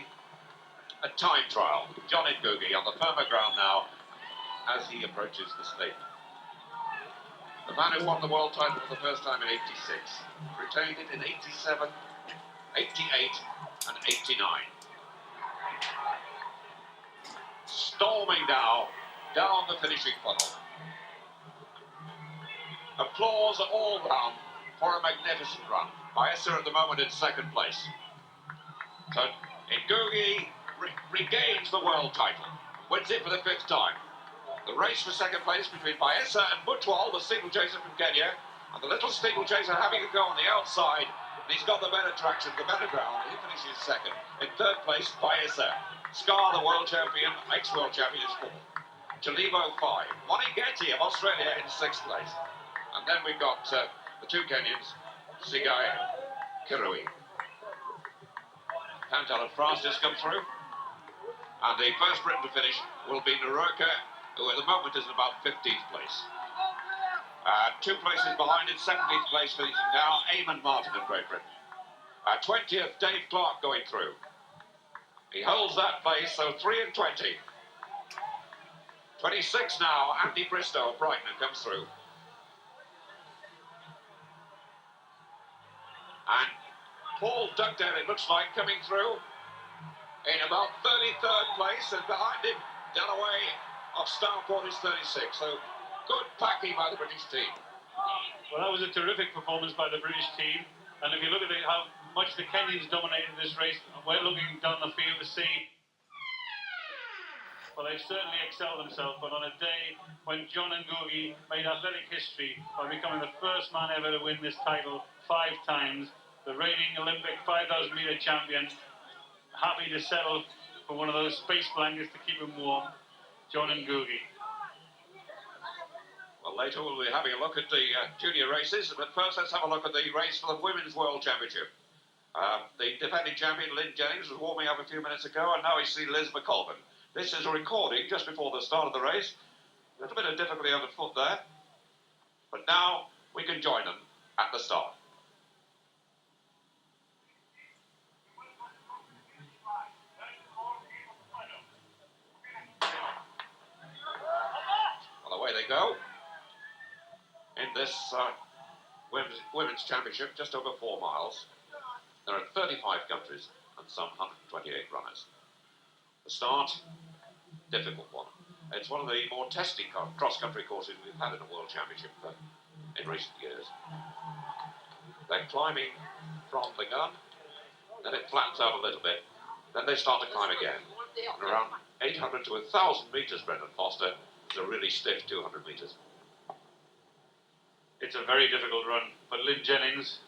a time trial. John Ngugi on the firmer ground now as he approaches the stadium. The man who won the world title for the first time in '86, retained it in '87, '88 and '89. Storming now down the finishing funnel. Applause all round for a magnificent run. Baeza at the moment in second place. So Ngugi regains the world title, wins it for the 5th time. The race for second place between Baeza and Mutwal, the steeplechaser from Kenya, and the little steeplechaser having a go on the outside. And he's got the better traction, the better ground. He finishes second. In 3rd place, Baeza. Scar, the world champion, ex-world champion, is 4th. Chalibo 5. Monigeti of Australia in 6th place. And then we've got the 2 Kenyans, Sigai and Kirui. Pantel of France has come through. And the first Briton to finish will be Naroka, who at the moment is in about 15th place. 2 places behind in 17th place finishing now, Eamon Martin of Great Britain. 20th, Dave Clark going through. He holds that place, so 3 and 20. 26 now, Andy Bristow of Brighton who comes through. And Paul Dugdale, it looks like, coming through in about 33rd place, and behind him, Dalloway of Starport is 36. So good packing by the British team. Well, that was a terrific performance by the British team. And if you look at how much the Kenyans dominated this race, we're looking down the field to see. Well, they've certainly excelled themselves, but on a day when John Ngugi made athletic history by becoming the first man ever to win this title 5 times, the reigning Olympic 5,000 metre champion, happy to settle for one of those space blankets to keep him warm, John Ngugi. Well, later we'll be having a look at the junior races, but first let's have a look at the race for the Women's World Championship. The defending champion, Lynn Jennings, was warming up a few minutes ago, and now we see Liz McColgan. This is a recording just before the start of the race. A little bit of difficulty underfoot there, but now we can join them at the start. Well, away they go. In this women's championship, just over 4 miles, there are 35 countries and some 128 runners. The start, difficult one. It's one of the more testing cross-country courses we've had in the World Championship in recent years. They're climbing from the gun, then it flattens out a little bit, then they start to climb again. And around 800 to 1,000 metres, Brendan Foster, is a really stiff 200 metres. It's a very difficult run, but Lynn Jennings,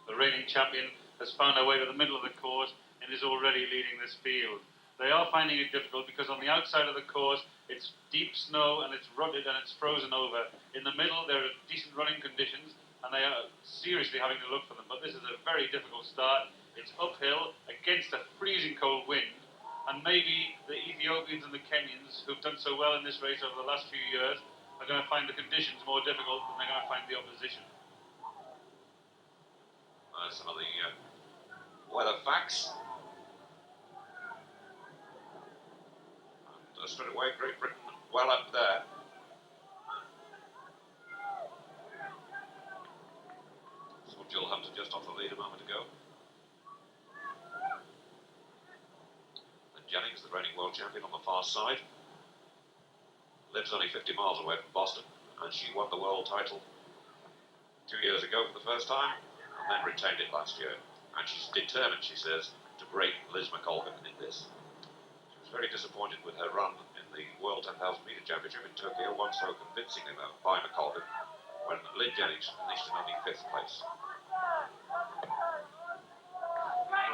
the reigning champion, has found her way to the middle of the course and is already leading this field. They are finding it difficult because on the outside of the course it's deep snow and it's rutted and it's frozen over. In the middle there are decent running conditions and they are seriously having to look for them, but this is a very difficult start. It's uphill against a freezing cold wind, and maybe the Ethiopians and the Kenyans, who've done so well in this race over the last few years, are going to find the conditions more difficult than they're going to find the opposition. Some of the weather facts. And straight away, Great Britain well up there. Saw Jill Hunter just off the lead a moment ago. And Jennings, the reigning world champion, on the far side. Lives only 50 miles away from Boston, and she won the world title 2 years ago for the first time, and then retained it last year. And she's determined, she says, to break Liz McColgan in this. She was very disappointed with her run in the World 10,000 metre championship in Tokyo, won so convincingly by McColgan, when Lynn Jennings finished in only 5th place.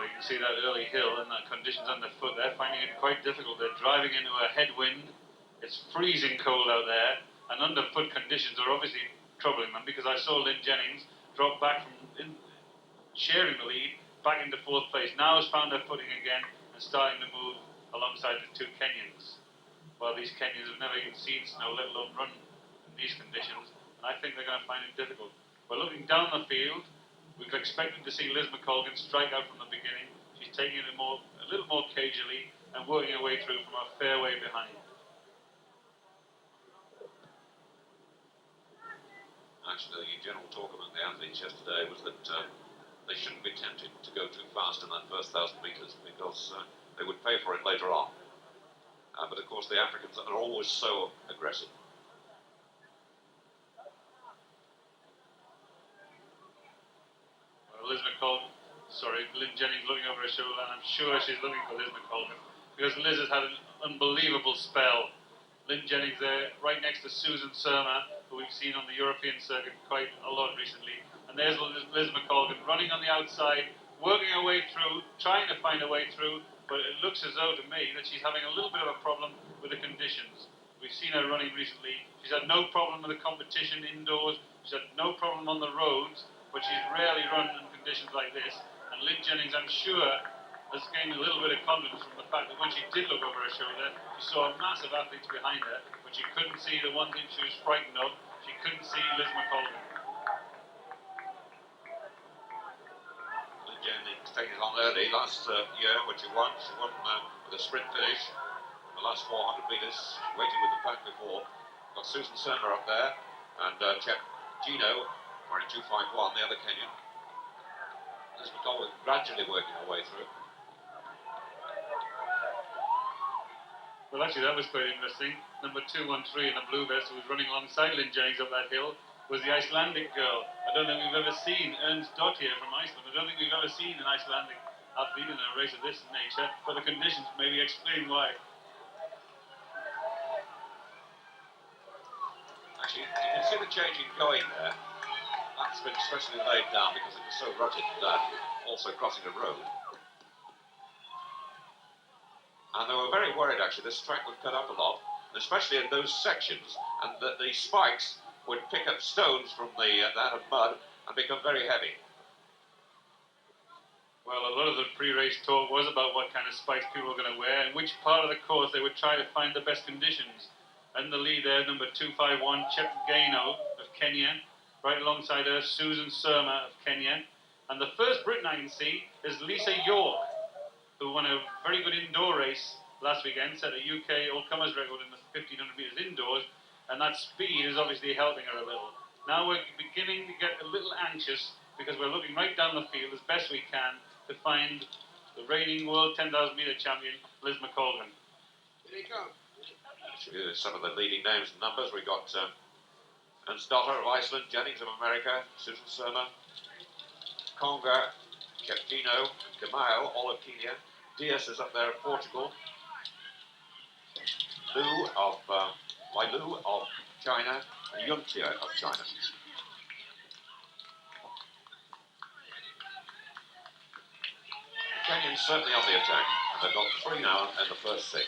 Well, you can see that early hill and that conditions underfoot. They're finding it quite difficult. They're driving into a headwind. It's freezing cold out there, and underfoot conditions are obviously troubling them, because I saw Lynn Jennings drop back from sharing the lead back into fourth place. Now has found her footing again and starting to move alongside the two Kenyans. Well, these Kenyans have never even seen snow, let alone run in these conditions, and I think they're going to find it difficult. But looking down the field, we've expected to see Liz McColgan strike out from the beginning. She's taking it a little more cagily and working her way through from a fair way behind. Actually, the general talk among the athletes yesterday was that they shouldn't be tempted to go too fast in that first 1,000 metres, because they would pay for it later on. But of course, the Africans are always so aggressive. Well, Lynn Jennings looking over her shoulder, and I'm sure she's looking for Liz McColgan, because Liz has had an unbelievable spell. Lynn Jennings there, right next to Susan Surma, who we've seen on the European circuit quite a lot recently. And there's Liz McColgan running on the outside, working her way through, trying to find her way through, but it looks as though to me that she's having a little bit of a problem with the conditions. We've seen her running recently. She's had no problem with the competition indoors. She's had no problem on the roads, but she's rarely run in conditions like this. And Lynn Jennings, I'm sure, has gained a little bit of confidence from the fact that when she did look over her shoulder, she saw massive athletes behind her, but she couldn't see the one thing she was frightened of. She couldn't see Liz McColgan. Lynn Jennings taking it on early last year when she won with a sprint finish. The last 400 metres, waiting with the pack before. Got Susan Surma up there, and Chep Gino running 2:51, the other Kenyan. Liz McColgan gradually working her way through. Well, actually, that was quite interesting. Number 213 in the blue vest, who was running alongside Lynn Jennings up that hill, was the Icelandic girl. I don't think we've ever seen Ernst Dottir from Iceland. I don't think we've ever seen an Icelandic athlete in a race of this nature, but the conditions maybe explain why. Actually, you can see the changing going there. That's been specially laid down because it was so rutted that also crossing a road. And they were very worried, actually, this track would cut up a lot, especially in those sections, and that the spikes would pick up stones from that of mud and become very heavy. Well, a lot of the pre-race talk was about what kind of spikes people were going to wear and which part of the course they would try to find the best conditions. And the lead there, number 251, Chep Gaino of Kenya. Right alongside her, Susan Surma of Kenya. And the first Briton I can see is Lisa York, who won a very good indoor race last weekend, set a UK all-comers record in the 1,500 metres indoors, and that speed is obviously helping her a little. Now we're beginning to get a little anxious because we're looking right down the field as best we can to find the reigning world 10,000 metre champion, Liz McColgan. Here you go. Some of the leading names and numbers. We got Ernst Dottir of Iceland, Jennings of America, Susan Surma, Conga, Cheptino, Kamau, all of Kenya. Diaz is up there of Portugal. Wailu of China, and Yuntia of China. The Kenyans certainly on the attack, and they've got 3 now in the first 6.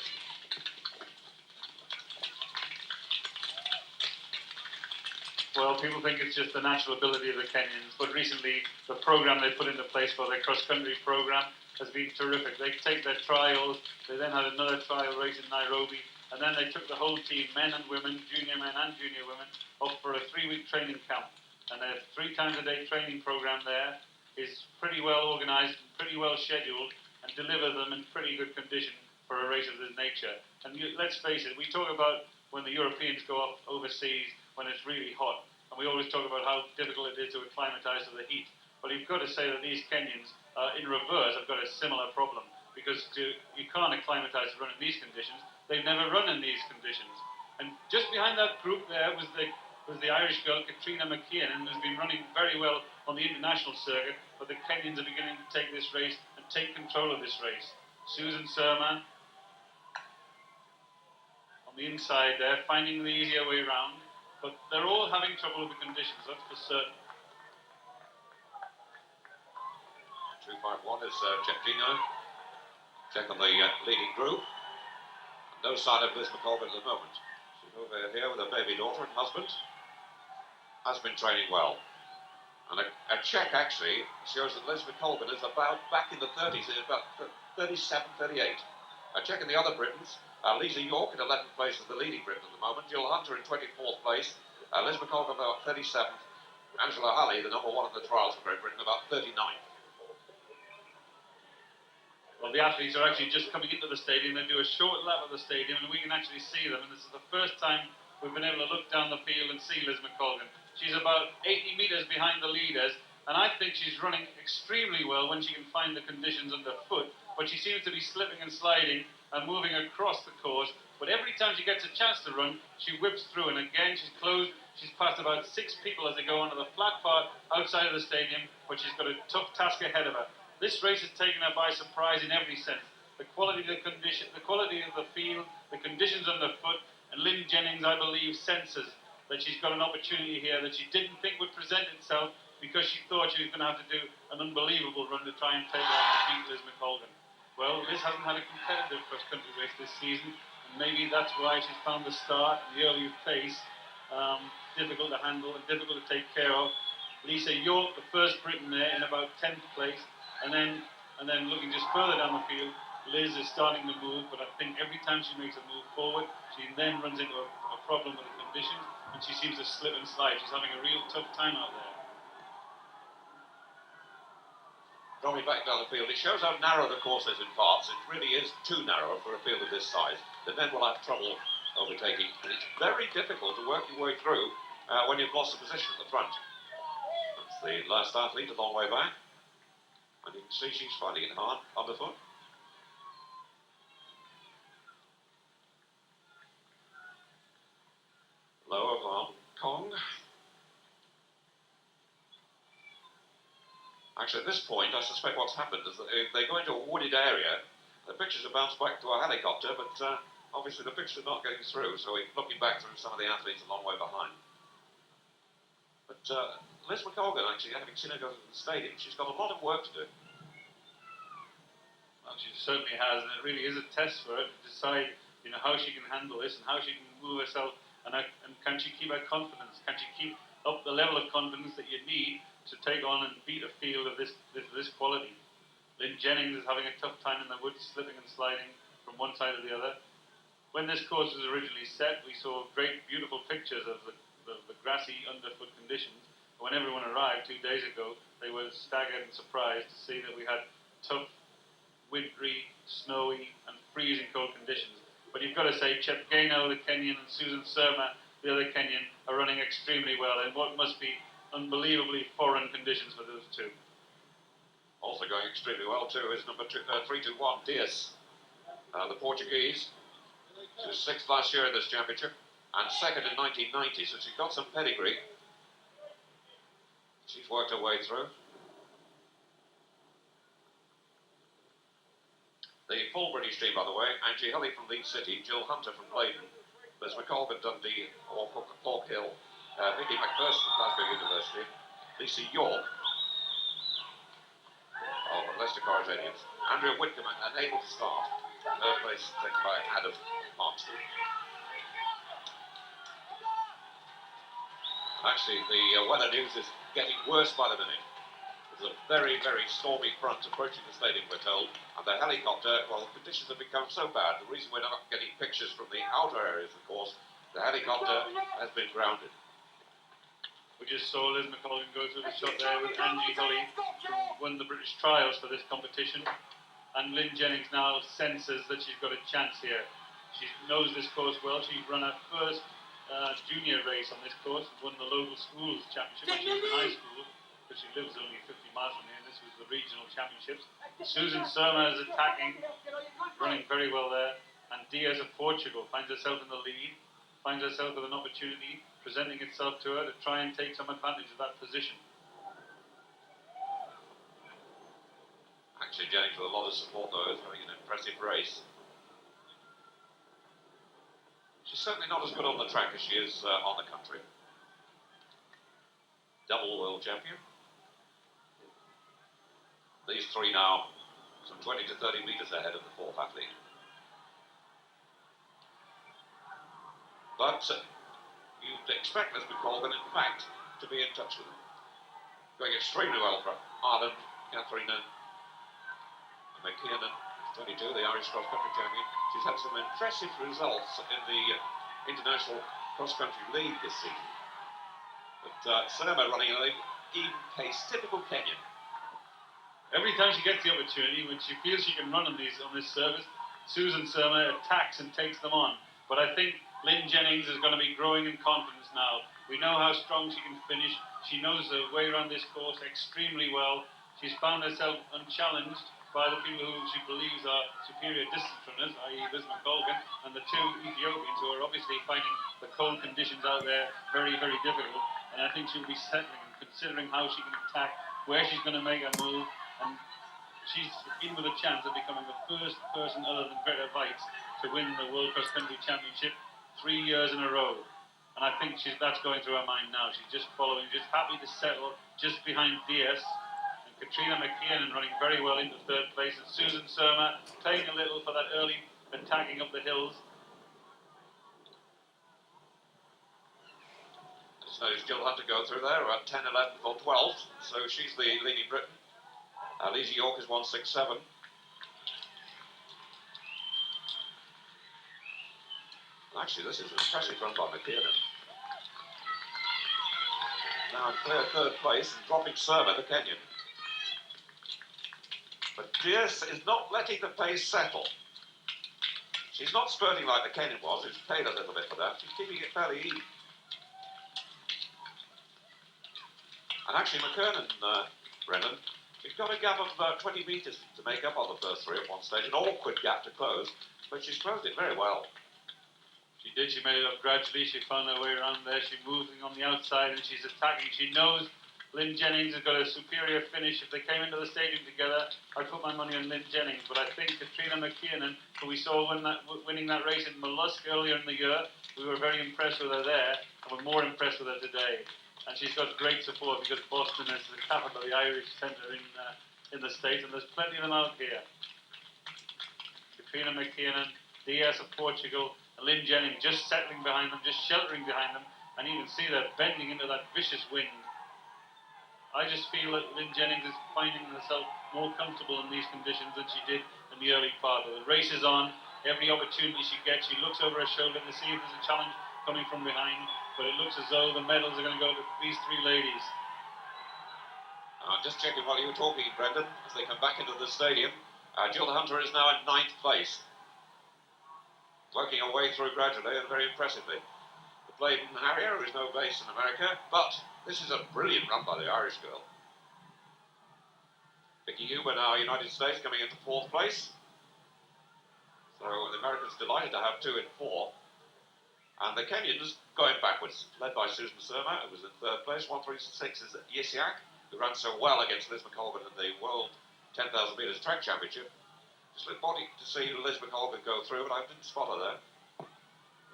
Well, people think it's just the natural ability of the Kenyans, but recently the program they put into place for their cross-country program has been terrific. They take their trials, they then had another trial race in Nairobi, and then they took the whole team, men and women, junior men and junior women, up for a 3-week training camp. And their 3 times a day training program there is pretty well organised, pretty well scheduled, and delivers them in pretty good condition for a race of this nature. And let's face it, we talk about when the Europeans go off overseas when it's really hot, and we always talk about how difficult it is to acclimatise to the heat. But you've got to say that these Kenyans, in reverse, have got a similar problem, because you can't acclimatise to run in these conditions. They've never run in these conditions. And just behind that group there was the Irish girl, Katrina McKeon, who's been running very well on the international circuit, but the Kenyans are beginning to take this race and take control of this race. Susan Surma on the inside there, finding the easier way round, but they're all having trouble with the conditions, that's for certain. 251 is Check Gino. Check on the leading group. No sign of Liz McColgan at the moment. She's over here with her baby daughter and husband. Has been training well. And a check actually shows that Liz McColgan is about back in the 30s, about 37, 38. A check in the other Britons. Lisa York in 11th place is the leading Briton at the moment. Jill Hunter in 24th place. Liz McColgan about 37th. Angela Hulley, the number one in the trials for Great Britain, about 39th. Well, the athletes are actually just coming into the stadium. They do a short lap of the stadium, and we can actually see them. And this is the first time we've been able to look down the field and see Liz McColgan. She's about 80 metres behind the leaders, and I think she's running extremely well when she can find the conditions underfoot. But she seems to be slipping and sliding and moving across the course. But every time she gets a chance to run, she whips through. And again, she's closed. She's passed about 6 people as they go onto the flat part outside of the stadium, but she's got a tough task ahead of her. This race has taken her by surprise in every sense. The quality of the condition, the quality of the field, the conditions underfoot, and Lynn Jennings, I believe, senses that she's got an opportunity here that she didn't think would present itself because she thought she was going to have to do an unbelievable run to try and take on and beat Liz McColgan. Well, Liz hasn't had a competitive cross-country race this season, and maybe that's why she's found the start and the early pace difficult to handle and difficult to take care of. Lisa York, the first Briton there, in about 10th place. And then looking just further down the field, Liz is starting to move, but I think every time she makes a move forward, she then runs into a problem with the conditions, and she seems to slip and slide. She's having a real tough time out there. Dropping back down the field, it shows how narrow the course is in parts. It really is too narrow for a field of this size. The men will have trouble overtaking, and it's very difficult to work your way through when you've lost the position at the front. That's the last athlete, a long way back. And you can see she's finding it hard underfoot. Lower Hong Kong. Actually, at this point, I suspect what's happened is that if they go into a wooded area, the pictures are bounced back to a helicopter, but obviously the pictures are not getting through, so we're looking back through some of the athletes a long way behind. But Liz McColgan, actually, having seen her go to the stadium, she's got a lot of work to do. Well, she certainly has, and it really is a test for her to decide, how she can handle this and how she can move herself, and can she keep her confidence? Can she keep up the level of confidence that you need to take on and beat a field of this quality? Lynn Jennings is having a tough time in the woods, slipping and sliding from one side to the other. When this course was originally set, we saw great, beautiful pictures of the grassy underfoot conditions. When everyone arrived 2 days ago, they were staggered and surprised to see that we had tough, wintry, snowy, and freezing cold conditions. But you've got to say, Chepkano, the Kenyan, and Susan Surma, the other Kenyan, are running extremely well in what must be unbelievably foreign conditions for those two. Also going extremely well too is number 321 Diaz, the Portuguese. She was 6th last year in this championship and 2nd in 1990, so she's got some pedigree. She's worked her way through. The full British team, by the way: Angie Hulley from Leeds City, Jill Hunter from Blaydon, Liz McColgan, Dundee, or Falk Hill, Vicky McPherson from Glasgow University, Lisa York of Leicester Coritanians, Andrea Whitcomb, unable to start. Third place taken by Adam Markston. Actually, the weather news is getting worse by the minute. There's a very, very stormy front approaching the stadium, we're told, and the helicopter, well, the conditions have become so bad, the reason we're not getting pictures from the outer areas, of course, the helicopter has been grounded. We just saw Liz McColgan go through the shot there with Angie Hulley, who won the British trials for this competition, and Lynn Jennings now senses that she's got a chance here. She knows this course well. She's run her first junior race on this course, won the local schools championship when she was in high school, because she lives only 50 miles from here, and this was the regional championships. Susan Surma is attacking, running very well there, and Diaz of Portugal finds herself in the lead, finds herself with an opportunity presenting itself to her to try and take some advantage of that position. Actually, Jennings with a lot of support, though, is having an impressive race. She's certainly not as good on the track as she is on the country. Double world champion. These three now some 20 to 30 metres ahead of the fourth athlete. But you'd expect Liz McColgan, in fact, to be in touch with them. Going extremely well for Ireland, Katharina McKiernan, 22, the Irish cross-country champion. She's had some impressive results in the International Cross-Country League this season. But Surma running an even pace, typical Kenyan. Every time she gets the opportunity, when she feels she can run on this service, Susan Surma attacks and takes them on. But I think Lynn Jennings is going to be growing in confidence now. We know how strong she can finish. She knows the way around this course extremely well. She's found herself unchallenged by the people who she believes are superior distance runners, i.e. Liz McColgan, and the two Ethiopians who are obviously finding the cold conditions out there very, very difficult. And I think she'll be settling and considering how she can attack, where she's going to make a move, and she's in with a chance of becoming the first person other than Greta Weitz to win the World Cross Country Championship 3 years in a row. And I think that's going through her mind now. She's just following, just happy to settle just behind Diaz. And Katrina McKiernan running very well into third place. And Susan Surma playing a little for that early attacking up the hills. So Jill had to go through there about 10, 11th or 12th. So she's the leading Briton. Lisa York is 167. Actually, this is an impressive run by McKiernan. Now in third place and dropping Surma, the Kenyan. But Diaz is not letting the pace settle. She's not spurting like the Kenyan was, who's paid a little bit for that. She's keeping it fairly even. And actually, McKiernan, Brendan, she's got a gap of about 20 metres to make up on the first three at one stage. An awkward gap to close, but she's closed it very well. She did. She made it up gradually. She found her way around there. She's moving on the outside and she's attacking. She knows Lynn Jennings has got a superior finish. If they came into the stadium together, I'd put my money on Lynn Jennings. But I think Katrina McKiernan, who we saw winning that race in Mollusk earlier in the year, we were very impressed with her there, and we're more impressed with her today. And she's got great support because Boston is the capital, the Irish centre in the States, and there's plenty of them out here. Katrina McKiernan, Diaz of Portugal, and Lynn Jennings just settling behind them, just sheltering behind them, and you can see they're bending into that vicious wind. I just feel that Lynn Jennings is finding herself more comfortable in these conditions than she did in the early part. The race is on. Every opportunity she gets, she looks over her shoulder to see if there's a challenge coming from behind, but it looks as though the medals are going to go to these three ladies. Just checking while you were talking, Brendan, as they come back into the stadium. Jill Hunter is now in 9th place. Working her way through gradually and very impressively. The Bladen Harrier, who is no base in America, but this is a brilliant run by the Irish girl. Vicky Huber now, United States, coming into 4th place. So the Americans delighted to have 2 in 4. And the Kenyans going backwards, led by Susan Surma, who was in 3rd place. 136 is Yisiak, who ran so well against Liz McColgan in the World 10,000 metres track championship. Just looked wanting to see Liz McColgan go through, but I didn't spot her there.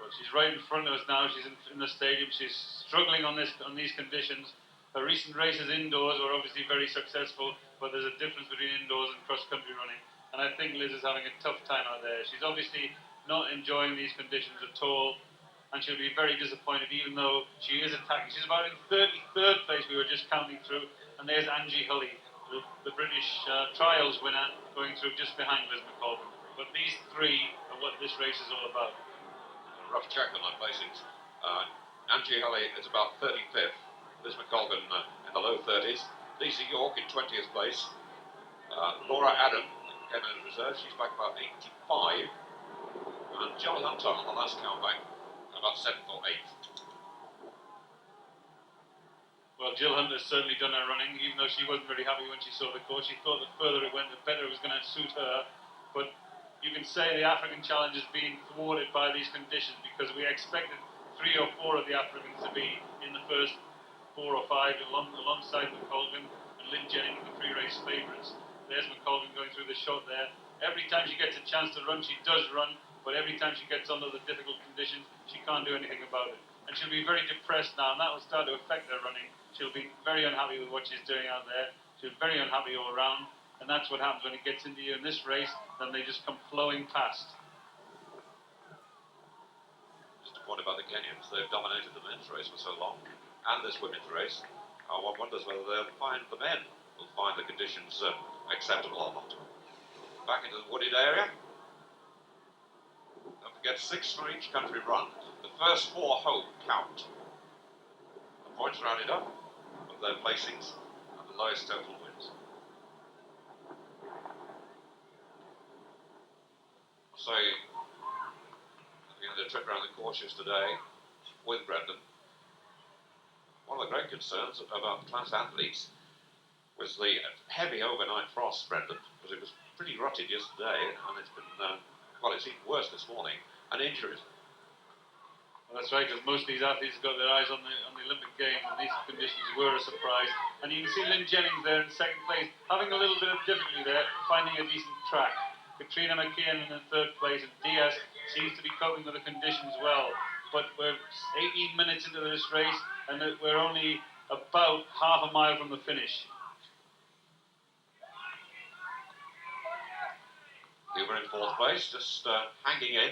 Well, she's right in front of us now. She's in the stadium. She's struggling on these conditions. Her recent races indoors were obviously very successful, but there's a difference between indoors and cross-country running. And I think Liz is having a tough time out there. She's obviously not enjoying these conditions at all, and she'll be very disappointed, even though she is attacking. She's about in 33rd place, we were just counting through, and there's Angie Hulley, the British trials winner, going through just behind Liz McColgan. But these three are what this race is all about. A rough check on my placings. Angie Hulley is about 35th. Liz McColgan in the low 30s. Lisa York in 20th place. Laura Adam came in as reserve. She's back about 85. And Jill Hunter on the last count back about 7th or 8th. Well, Jill Hunter's certainly done her running, even though she wasn't very happy when she saw the course. She thought the further it went, the better it was going to suit her. But you can say the African challenge is being thwarted by these conditions, because we expected 3 or 4 of the Africans to be in the first 4 or 5 alongside McColgan and Lynn Jennings, the pre-race favourites. There's McColgan going through the shot there. Every time she gets a chance to run, she does run, but every time she gets under the difficult conditions, she can't do anything about it. And she'll be very depressed now, and that will start to affect her running. She'll be very unhappy with what she's doing out there. She's very unhappy all around. and that's what happens when it gets into you in this race. Then they just come flowing past. Just a point about the Kenyans, they've dominated the men's race for so long, and this women's race. One wonders whether they'll find the men will find the conditions acceptable or not. Back into the wooded area. Don't forget 6 for each country run. The first 4 home count. The points rounded up of their placings and the lowest total wins. So, looking at the trip around the course yesterday with Brendan, one of the great concerns about class athletes was the heavy overnight frost, Brendan, because it was pretty rutted yesterday, and it's been, it's even worse this morning, and injuries. Well, that's right, because most of these athletes have got their eyes on the Olympic Games, and these conditions were a surprise. And you can see Lynn Jennings there in second place, having a little bit of difficulty there, finding a decent track. Katrina McKeon in third place, and Diaz seems to be coping with the conditions well. But we're 18 minutes into this race, and we're only about half a mile from the finish. Huber in 4th place, just hanging in.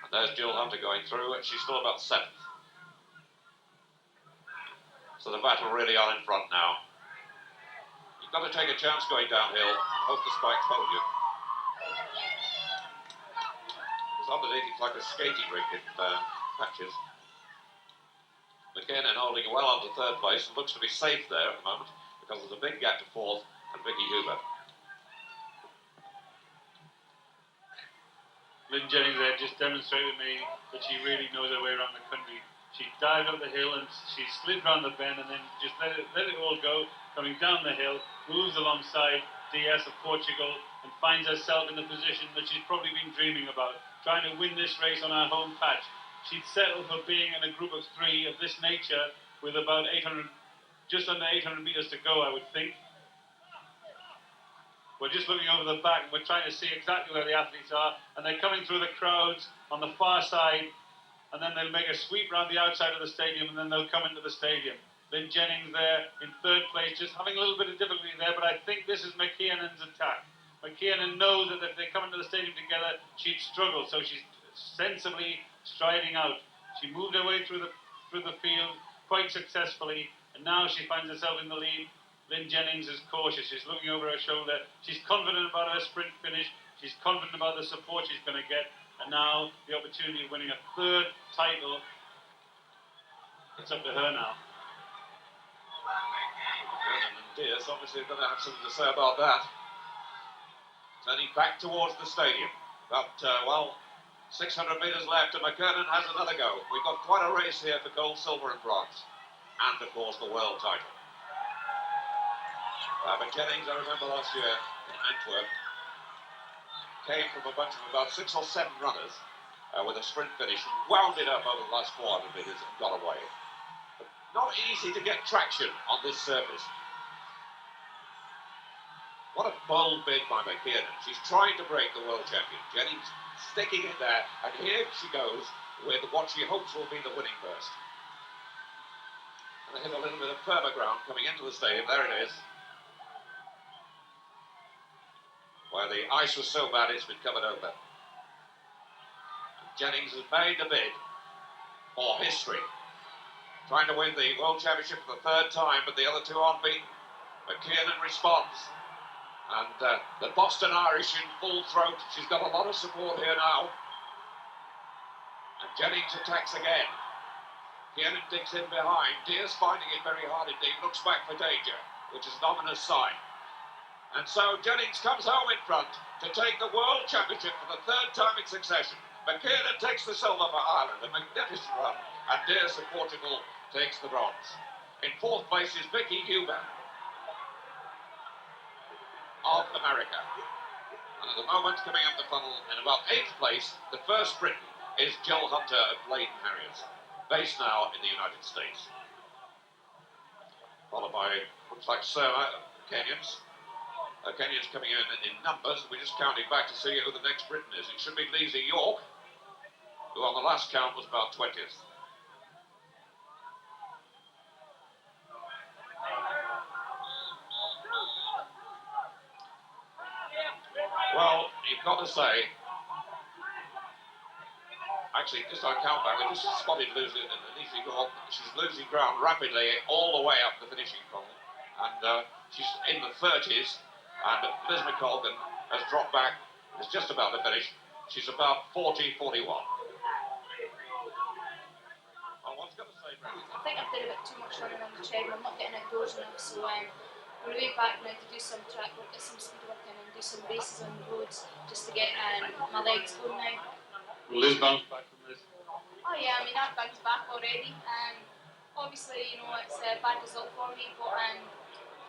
And there's Jill Hunter going through, and she's still about 7th. So the battle really on in front now. You've got to take a chance going downhill, hope the spikes hold you. It's underneath, it's like a skating rink in patches. McKinnon holding well onto 3rd place and looks to be safe there at the moment because there's a big gap to 4th and Vicky Huber. Lynn Jennings there just demonstrated to me that she really knows her way around the country. She dived up the hill and she slid round the bend and then just let it all go, coming down the hill, moves alongside DS of Portugal and finds herself in the position that she's probably been dreaming about, trying to win this race on her home patch. She'd settle for being in a group of 3 of this nature with about 800, just under 800 meters to go, I would think. We're just looking over the back and we're trying to see exactly where the athletes are, and they're coming through the crowds on the far side, and then they'll make a sweep around the outside of the stadium, and then they'll come into the stadium. Lynn Jennings there in 3rd place, just having a little bit of difficulty there, but I think this is McKinnon's attack. McKinnon knows that if they come into the stadium together, she'd struggle, so she's sensibly striding out. She moved her way through the field quite successfully, and now she finds herself in the lead. Lynn Jennings is cautious. She's looking over her shoulder. She's confident about her sprint finish. She's confident about the support she's going to get. And now the opportunity of winning a 3rd title. It's up to her now. And Diaz obviously going to have something to say about that. Turning back towards the stadium. About, 600 metres left, and McKernan has another go. We've got quite a race here for gold, silver and bronze. And, of course, the world title. But Jennings, I remember last year in Antwerp, came from a bunch of about 6 or 7 runners with a sprint finish, wound it up over the last 400 metres and got away. But not easy to get traction on this surface. What a bold bid by McKinnon. She's trying to break the world champion. Jennings sticking in there, and here she goes with what she hopes will be the winning burst. And they hit a little bit of perma-ground coming into the stadium. There it is. Where the ice was so bad it's been covered over. Jennings has made the bid for history. Trying to win the World Championship for the 3rd time, but the other 2 aren't beaten. McKinnon responds. And the Boston Irish in full throat. She's got a lot of support here now. And Jennings attacks again. McKinnon digs in behind. Diaz finding it very hard indeed. Looks back for danger, which is an ominous sign. And so Jennings comes home in front to take the World Championship for the 3rd time in succession. McKinnon takes the silver for Ireland, a magnificent run, and Diaz of Portugal takes the bronze. In 4th place is Vicky Huber of America. And at the moment, coming up the funnel in about 8th place, the first Briton is Jill Hunter of Bladen Harriers, based now in the United States. Followed by, looks like Kenyans. Kenyans coming in numbers. We're just counting back to see who the next Briton is. It should be Lisa York, who on the last count was about 20th. you've got to say, actually, just on countback, we just spotted losing Anisi Gore. She's losing ground rapidly all the way up the finishing column. And she's in the 30s. And Liz McColgan has dropped back. It's just about to finish. She's about 40-41. Well, what's got to say, Brandon? I think I've done a bit too much running on the treadmill. I'm not getting outdoors enough, so I'm on the way back now to do some track work, get some speed work in, and do some races on the roads just to get my legs going now. Will Liz bounce back from this? Oh yeah, I mean I've bounced back already. Obviously, you know, it's a bad result for me, but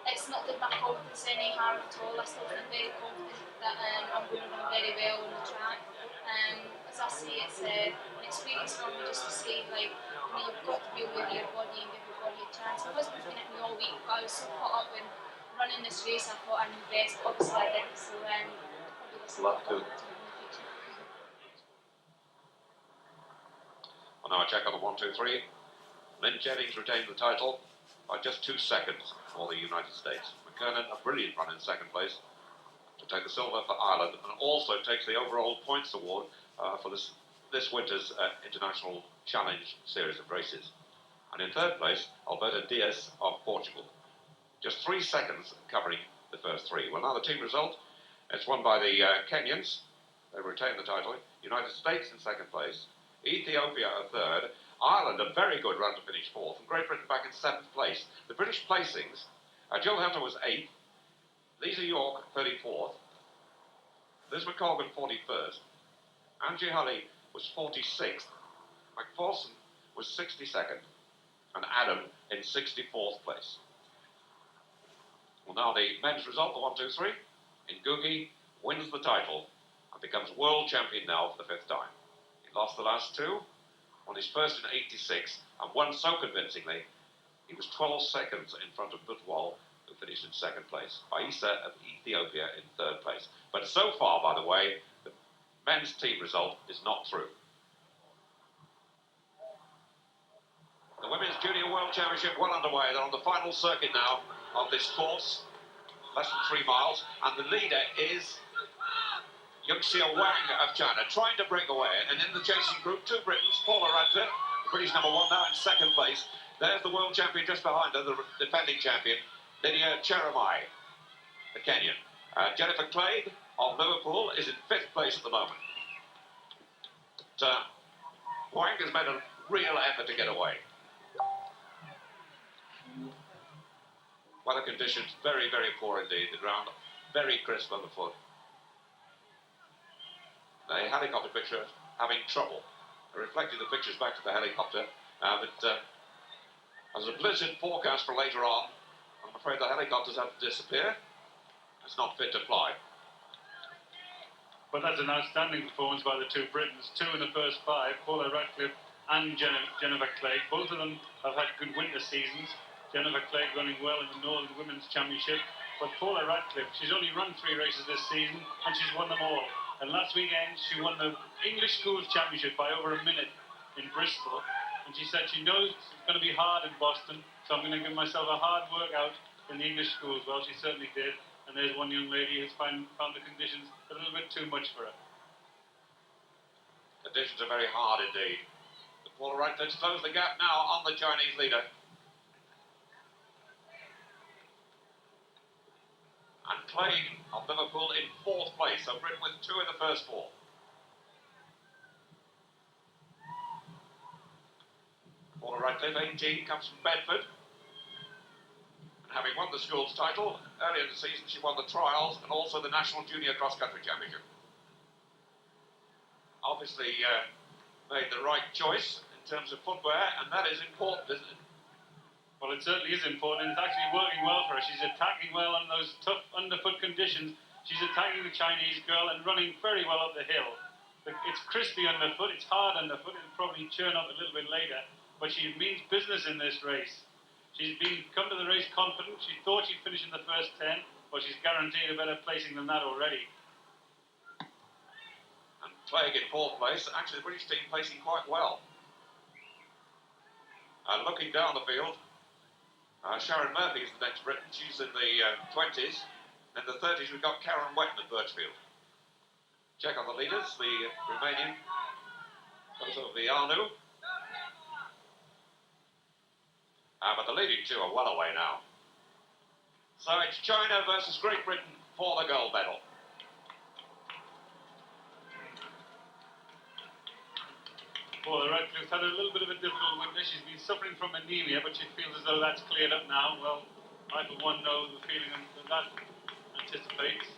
it's not did my confidence any harm at all. I still feel very confident that I'm going to run very well on the track. As I say, it's an experience for me just to say, like, you know, you've got to be aware of your body and give your body a chance. My husband's been at me all week, but I was so caught up in running this race, I thought I knew best. Obviously I didn't, so I'll do this a lot Luck in to- the future. Well, now a check on the 1, 2, 3. Lynn Jennings retained the title by just 2 seconds for the United States. McKernan, a brilliant run in second place to take the silver for Ireland, and also takes the overall points award for this winter's International Challenge series of races. And in third place, Alberto Diaz of Portugal. Just 3 seconds covering the first three. Well, now the team result, it's won by the Kenyans. They retain the title. United States in second place. Ethiopia a third. Ireland a very good run to finish fourth. And Great Britain back in seventh place. The British placings, Jill Hunter was 8th. Lisa York 34th. Liz McColgan 41st. Angie Hulley was 46th. McPherson was 62nd. And Adam in 64th place. Well, now the men's result, the 1, 2, 3. Ngugi wins the title and becomes world champion now for the 5th time. He lost the last two, won his first in 86, and won so convincingly, he was 12 seconds in front of Butwal, who finished in second place. Aisa of Ethiopia in third place. But so far, by the way, the men's team result is not through. The Women's Junior World Championship well underway. They're on the final circuit now of this course, less than 3 miles, and the leader is Yunxia Wang of China, trying to break away. And in the chasing group, 2 Britons, Paula Radcliffe, the British number 1, now in second place. There's the world champion just behind her, the defending champion, Lydia Cheremai, the Kenyan. Jennifer Clegg of Liverpool is in 5th place at the moment. But, Wang has made a real effort to get away. Weather conditions very, very poor indeed. The ground very crisp underfoot. The helicopter picture having trouble. I reflected the pictures back to the helicopter. But there's a blizzard forecast for later on. I'm afraid the helicopters have to disappear. It's not fit to fly. But that's an outstanding performance by the 2 Britons. 2 in the first 5, Paula Radcliffe and Jennifer Clegg. Both of them have had good winter seasons. Jennifer Clegg running well in the Northern Women's Championship. But Paula Radcliffe, she's only run 3 races this season and she's won them all. And last weekend she won the English Schools Championship by over a minute in Bristol. And she said she knows it's going to be hard in Boston, so I'm going to give myself a hard workout in the English schools. Well, she certainly did. And there's one young lady who's found the conditions a little bit too much for her. Conditions are very hard indeed. But Paula Radcliffe's closed the gap now on the Chinese leader. And Clegg of Liverpool in 4th place, so Britain with 2 in the first 4. Paula Radcliffe, 18, comes from Bedford. And having won the schools title, earlier in the season she won the trials and also the National Junior Cross Country Championship. Obviously made the right choice in terms of footwear, and that is important, isn't it? Well, it certainly is important, and it's actually working well for her. She's attacking well on those tough underfoot conditions. She's attacking the Chinese girl and running very well up the hill. It's crispy underfoot, it's hard underfoot, it'll probably churn up a little bit later, but she means business in this race. She's come to the race confident. She thought she'd finish in the first 10, but she's guaranteed a better placing than that already. And Clegg in 4th place, actually the British team placing quite well. Looking down the field, Sharon Murphy is the next Briton. She's in the 20s. In the 30s, we've got Karen Wetton at Birchfield. Check on the leaders, the Romanian Toto Vianu. But the leading two are well away now. So it's China versus Great Britain for the gold medal. Paula Radcliffe's had a little bit of a difficult winter. She's been suffering from anemia, but she feels as though that's cleared up now. Well, I for one know the feeling that anticipates.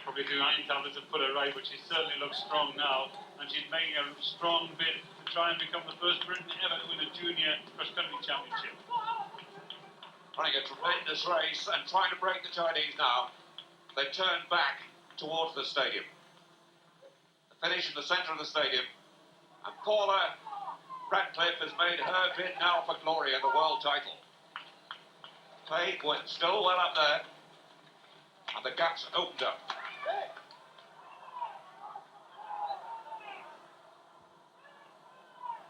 Probably the iron tablets have put her right, but she certainly looks strong now, and she's making a strong bid to try and become the first Briton ever to win a junior cross-country championship. Running a tremendous race and trying to break the Chinese now. They turn back towards the stadium. The finish in the centre of the stadium. And Paula Radcliffe has made her bid now for glory in the world title. Clegg went still well up there. And the gaps opened up.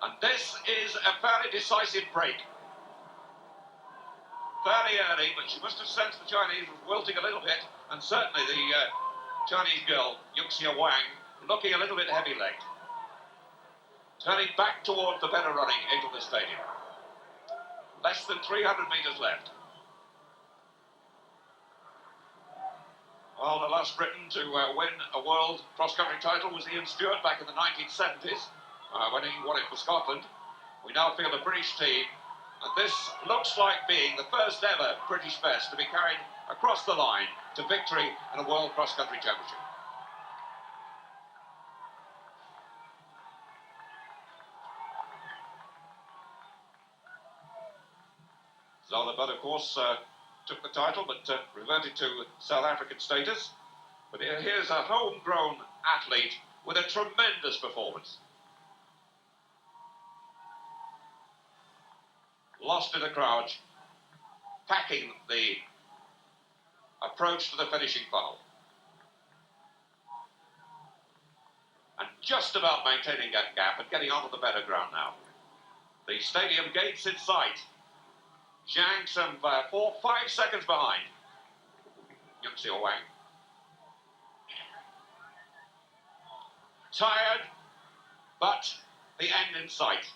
And this is a fairly decisive break. Fairly early, but she must have sensed the Chinese was wilting a little bit. And certainly the Chinese girl, Yuxia Wang, looking a little bit heavy-legged. Turning back towards the better running into the stadium. Less than 300 metres left. Well, the last Briton to win a world cross-country title was Ian Stewart back in the 1970s, when he won it for Scotland. We now feel the British team, and this looks like being the first ever British best to be carried across the line to victory in a world cross-country championship. Zola Budd, of course, took the title, but reverted to South African status. But here's a homegrown athlete with a tremendous performance. Lost in the crowd, packing the approach to the finishing funnel. And just about maintaining that gap and getting onto the better ground now. The stadium gates in sight. Zhang some 4-5 seconds behind. Yuxia Wang. Tired, but the end in sight.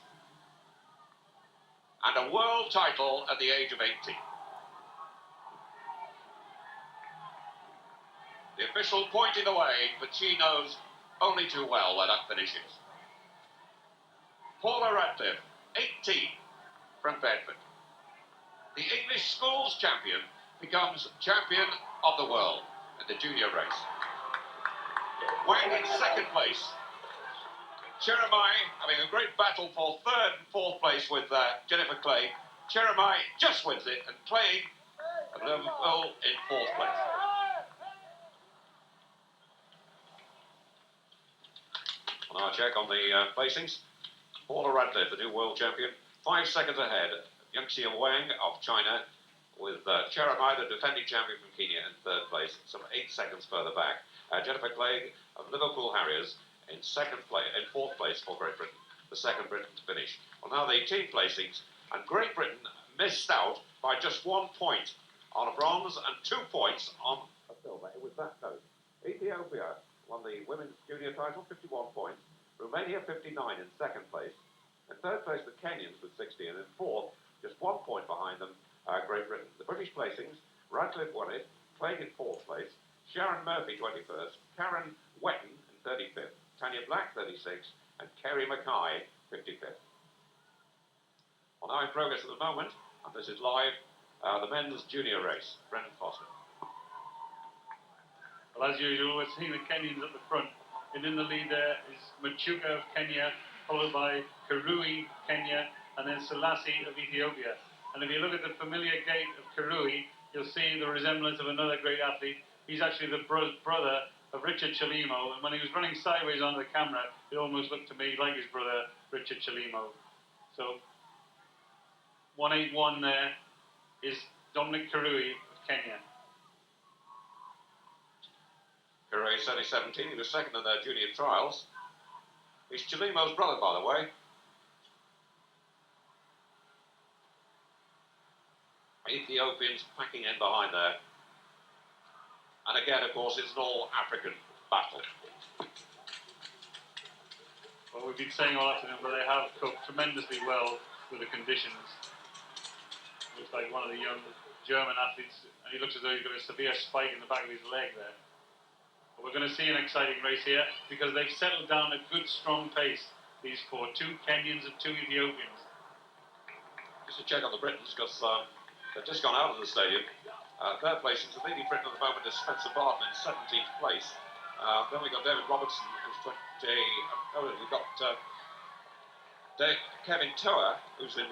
And a world title at the age of 18. The official pointing the way, but she knows only too well where that finishes. Paula Radcliffe, 18, from Bedford. The English schools champion becomes champion of the world in the junior race. Wang in second place. Cheremai having a great battle for third and fourth place with Jennifer Clegg. Cheremai just wins it, and Clegg and Liverpool in fourth place. On our check on the placings, Paula Radcliffe, the new world champion, 5 seconds ahead. Yuxia Wang of China, with Cheremai, the defending champion from Kenya, in third place, some 8 seconds further back. Jennifer Clegg of Liverpool Harriers in fourth place for Great Britain, the second Britain to finish. Well, now the team placings, and Great Britain missed out by just 1 point on a bronze and 2 points on a silver. It was that close. Ethiopia won the women's junior title, 51 points. Romania, 59 in second place. In third place, the Kenyans with 60, and in fourth, just 1 point behind them, Great Britain. The British placings, Radcliffe won it, Clegg in fourth place, Sharon Murphy 21st, Karen Wetton in 35th, Tanya Black 36th, and Kerry Mackay 55th. Well, now in progress at the moment, and this is live, the men's junior race. Brendan Foster. Well, as usual, we're seeing the Kenyans at the front, and in the lead there is Machuka of Kenya, followed by Kirui, Kenya, and then Selassie of Ethiopia. And if you look at the familiar gait of Kirui, you'll see the resemblance of another great athlete. He's actually the brother of Richard Chelimo, and when he was running sideways onto the camera, it almost looked to me like his brother, Richard Chelimo. So, 181 there is Dominic Kirui of Kenya. Kirui is only 17, he was second in their junior trials. He's Chelimo's brother, by the way. Ethiopians packing in behind there. And again, of course, it's an all-African battle. we've been saying all afternoon, but they have coped tremendously well with the conditions. Looks like one of the young German athletes, and he looks as though he's got a severe spike in the back of his leg there. But we're going to see an exciting race here because they've settled down a good, strong pace, these four. 2 Kenyans and 2 Ethiopians. Just to check on the Britons, because they've just gone out of the stadium. Third place is the leading Briton at the moment is Spencer Barton in 17th place. Then we've got David Robertson, who's 20. We've got Kevin Toa, who's in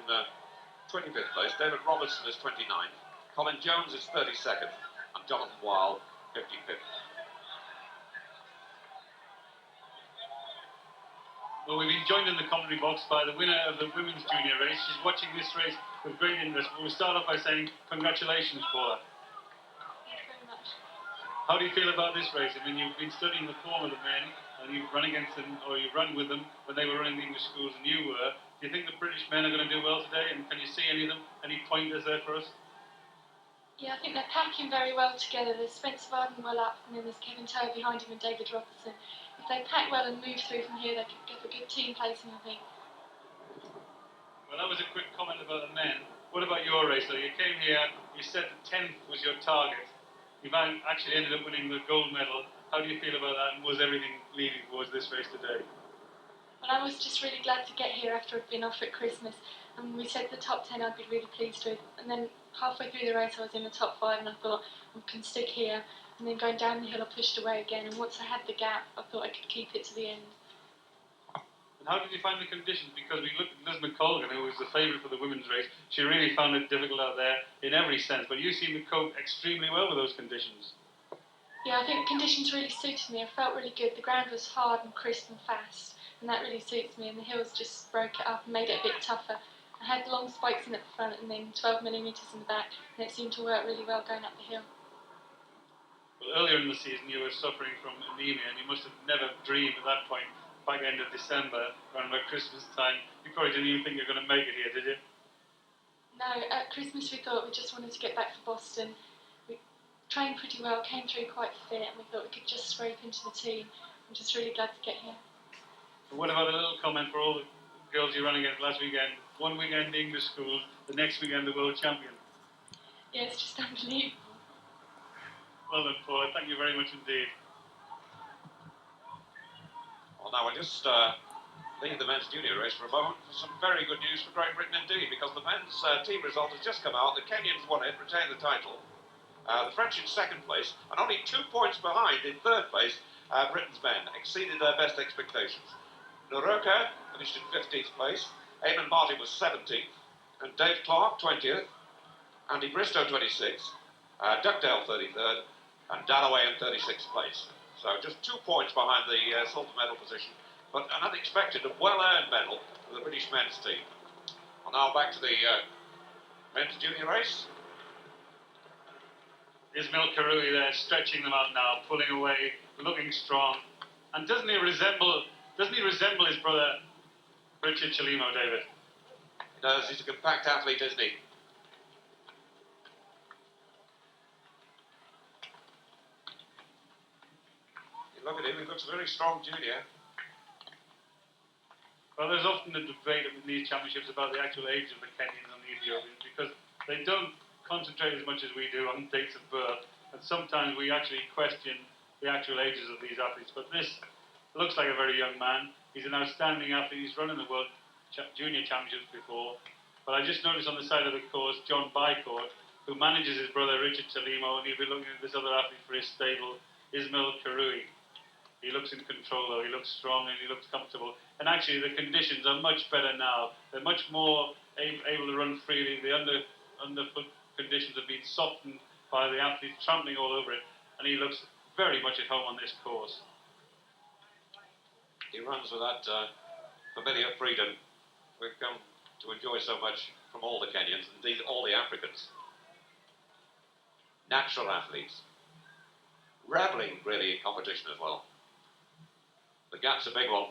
25th place. David Robertson is 29th. Colin Jones is 32nd. And Jonathan Wild, 55th. Well, we've been joined in the commentary box by the winner of the women's junior race. She's watching this race with great interest. We'll start off by saying congratulations, Paula. Thank you very much. How do you feel about this race? I mean, you've been studying the form of the men, and you've run against them, or you run with them when they were running the English schools, and you were. Do you think the British men are going to do well today? And can you see any of them? Any pointers there for us? Yeah, I think they're packing very well together. There's Spencer Barton well up, and then there's Kevin Toa behind him and David Robertson. If they pack well and move through from here, they could get a good team placing, I think. Well, that was a quick comment about the men. What about your race, though? You came here, you said the 10th was your target. You've actually ended up winning the gold medal. How do you feel about that, and was everything leading towards this race today? Well, I was just really glad to get here after I'd been off at Christmas, and we said the top 10 I'd be really pleased with. And then halfway through the race, I was in the top 5, and I thought I can stick here. And then going down the hill, I pushed away again, and once I had the gap, I thought I could keep it to the end. And how did you find the conditions? Because we looked at Liz McColgan, who was the favourite for the women's race. She really found it difficult out there in every sense, but you seem to cope extremely well with those conditions. Yeah, I think the conditions really suited me. I felt really good. The ground was hard and crisp and fast, and that really suits me, and the hills just broke it up and made it a bit tougher. I had long spikes in at the front and then 12 millimetres in the back, and it seemed to work really well going up the hill. Well, earlier in the season, you were suffering from anemia, and you must have never dreamed at that point, back end of December, around about Christmas time, you probably didn't even think you were going to make it here, did you? No, at Christmas we thought we just wanted to get back to Boston. We trained pretty well, came through quite fit, and we thought we could just scrape into the team. I'm just really glad to get here. And what about a little comment for all the girls you ran against last weekend? One weekend the English schools, the next weekend the world champion. Yeah, it's just unbelievable. Well done, Paula. Thank you very much indeed. Well, now we'll just leave the men's junior race for a moment for some very good news for Great Britain indeed, because the men's team result has just come out. The Kenyans won it, retained the title. The French in second place, and only 2 points behind in third place, Britain's men exceeded their best expectations. Noroka finished in 15th place, Eamon Martin was 17th, and Dave Clark 20th, Andy Bristow 26th, Dugdale 33rd, and Dalloway in 36th place. So just 2 points behind the silver medal position, but an unexpected and well-earned medal for the British men's team. Well, now back to the men's junior race. Ismail Karui there, stretching them out now, pulling away, looking strong. And doesn't he resemble his brother Richard Chelimo, David? He does. He's a compact athlete, isn't he? Look at him, he looks a very strong junior. Well, there's often a debate in these championships about the actual age of the Kenyans and the Ethiopians, because they don't concentrate as much as we do on dates of birth, and sometimes we actually question the actual ages of these athletes. But this looks like a very young man. He's an outstanding athlete. He's run in the World Junior Championships before. But I just noticed on the side of the course, John Bycourt, who manages his brother Richard Chelimo, and he'll be looking at this other athlete for his stable, Ismail Karui. He looks in control though, he looks strong and he looks comfortable. And actually the conditions are much better now. They're much more able to run freely. The underfoot conditions have been softened by the athletes trampling all over it. And he looks very much at home on this course. He runs with that familiar freedom we've come to enjoy so much from all the Kenyans, indeed all the Africans. Natural athletes. Reveling really in competition as well. The gap's a big one.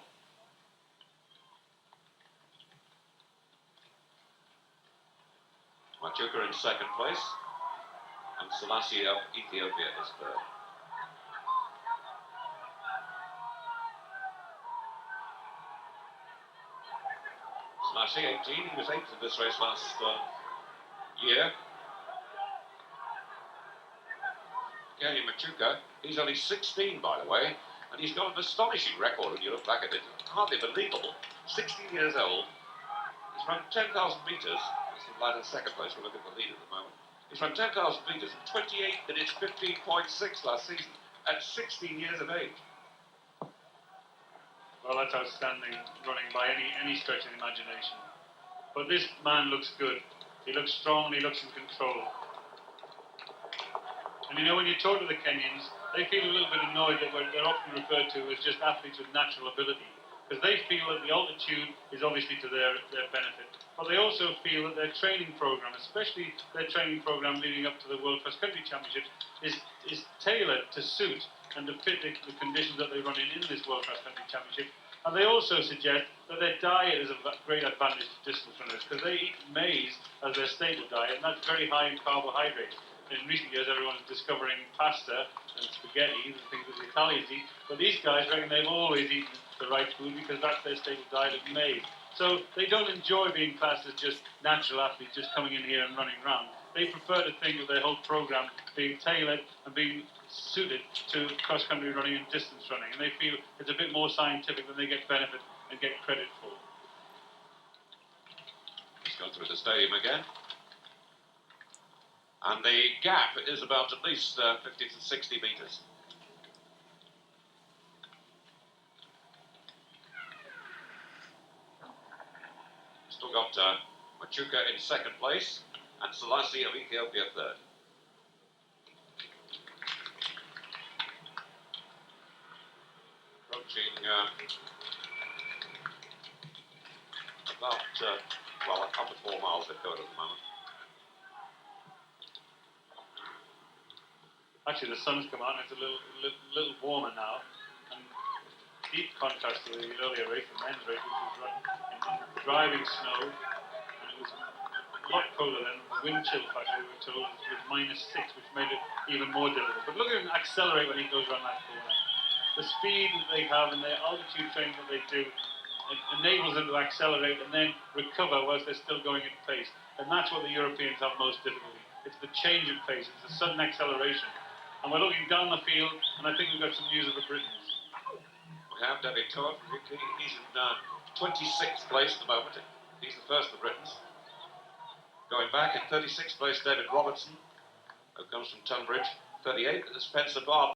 Machuka in second place, and Selassie of Ethiopia is third. Selassie, 18. He was 8th in this race last year. Kenny Machuca, he's only 16, by the way, and he's got an astonishing record when you look back at it. Hardly believable. 16 years old. He's run 10,000 metres. That's the lad in second place. We're looking at the lead at the moment. He's run 10,000 metres in 28 minutes 15.6 last season at 16 years of age. Well, that's outstanding running by any stretch of the imagination. But this man looks good. He looks strong, he looks in control. And you know, when you talk to the Kenyans, they feel a little bit annoyed that they're often referred to as just athletes with natural ability, because they feel that the altitude is obviously to their benefit. But they also feel that their training program, especially their training program leading up to the World Cross Country Championships, is tailored to suit and to fit the conditions that they run in this World Cross Country Championship. And they also suggest that their diet is a great advantage to distance runners, because they eat maize as their staple diet, and that's very high in carbohydrates. In recent years, everyone's discovering pasta and spaghetti, the things that the Italians eat, but these guys reckon they've always eaten the right food because that's their staple diet of maize. So they don't enjoy being classed as just natural athletes, just coming in here and running around. They prefer to think of their whole program being tailored and being suited to cross-country running and distance running, and they feel it's a bit more scientific than they get benefit and get credit for. Let's go through the stadium again. And the gap is about at least 50 to 60 metres. Still got Machuca in second place and Selassie of Ethiopia third. Approaching about, under 4 miles they've covered at the moment. Actually, the sun's come out and it's a little warmer now, and deep contrast to the earlier race, the men's race, which was run in driving snow, and it was a lot colder then. The wind chill factor, we were told, was -6, which made it even more difficult. But look at him accelerate when he goes around that corner. The speed that they have and the altitude training that they do, it enables them to accelerate and then recover whilst they're still going at pace. And that's what the Europeans have most difficulty. It's the change of pace, it's the sudden acceleration. And we're looking down the field, and I think we've got some news of the Britons. We have David Todd from UK. He's in 26th place at the moment. He's the first of the Britons. Going back in 36th place, David Robertson, who comes from Tunbridge. 38th is Spencer Barber.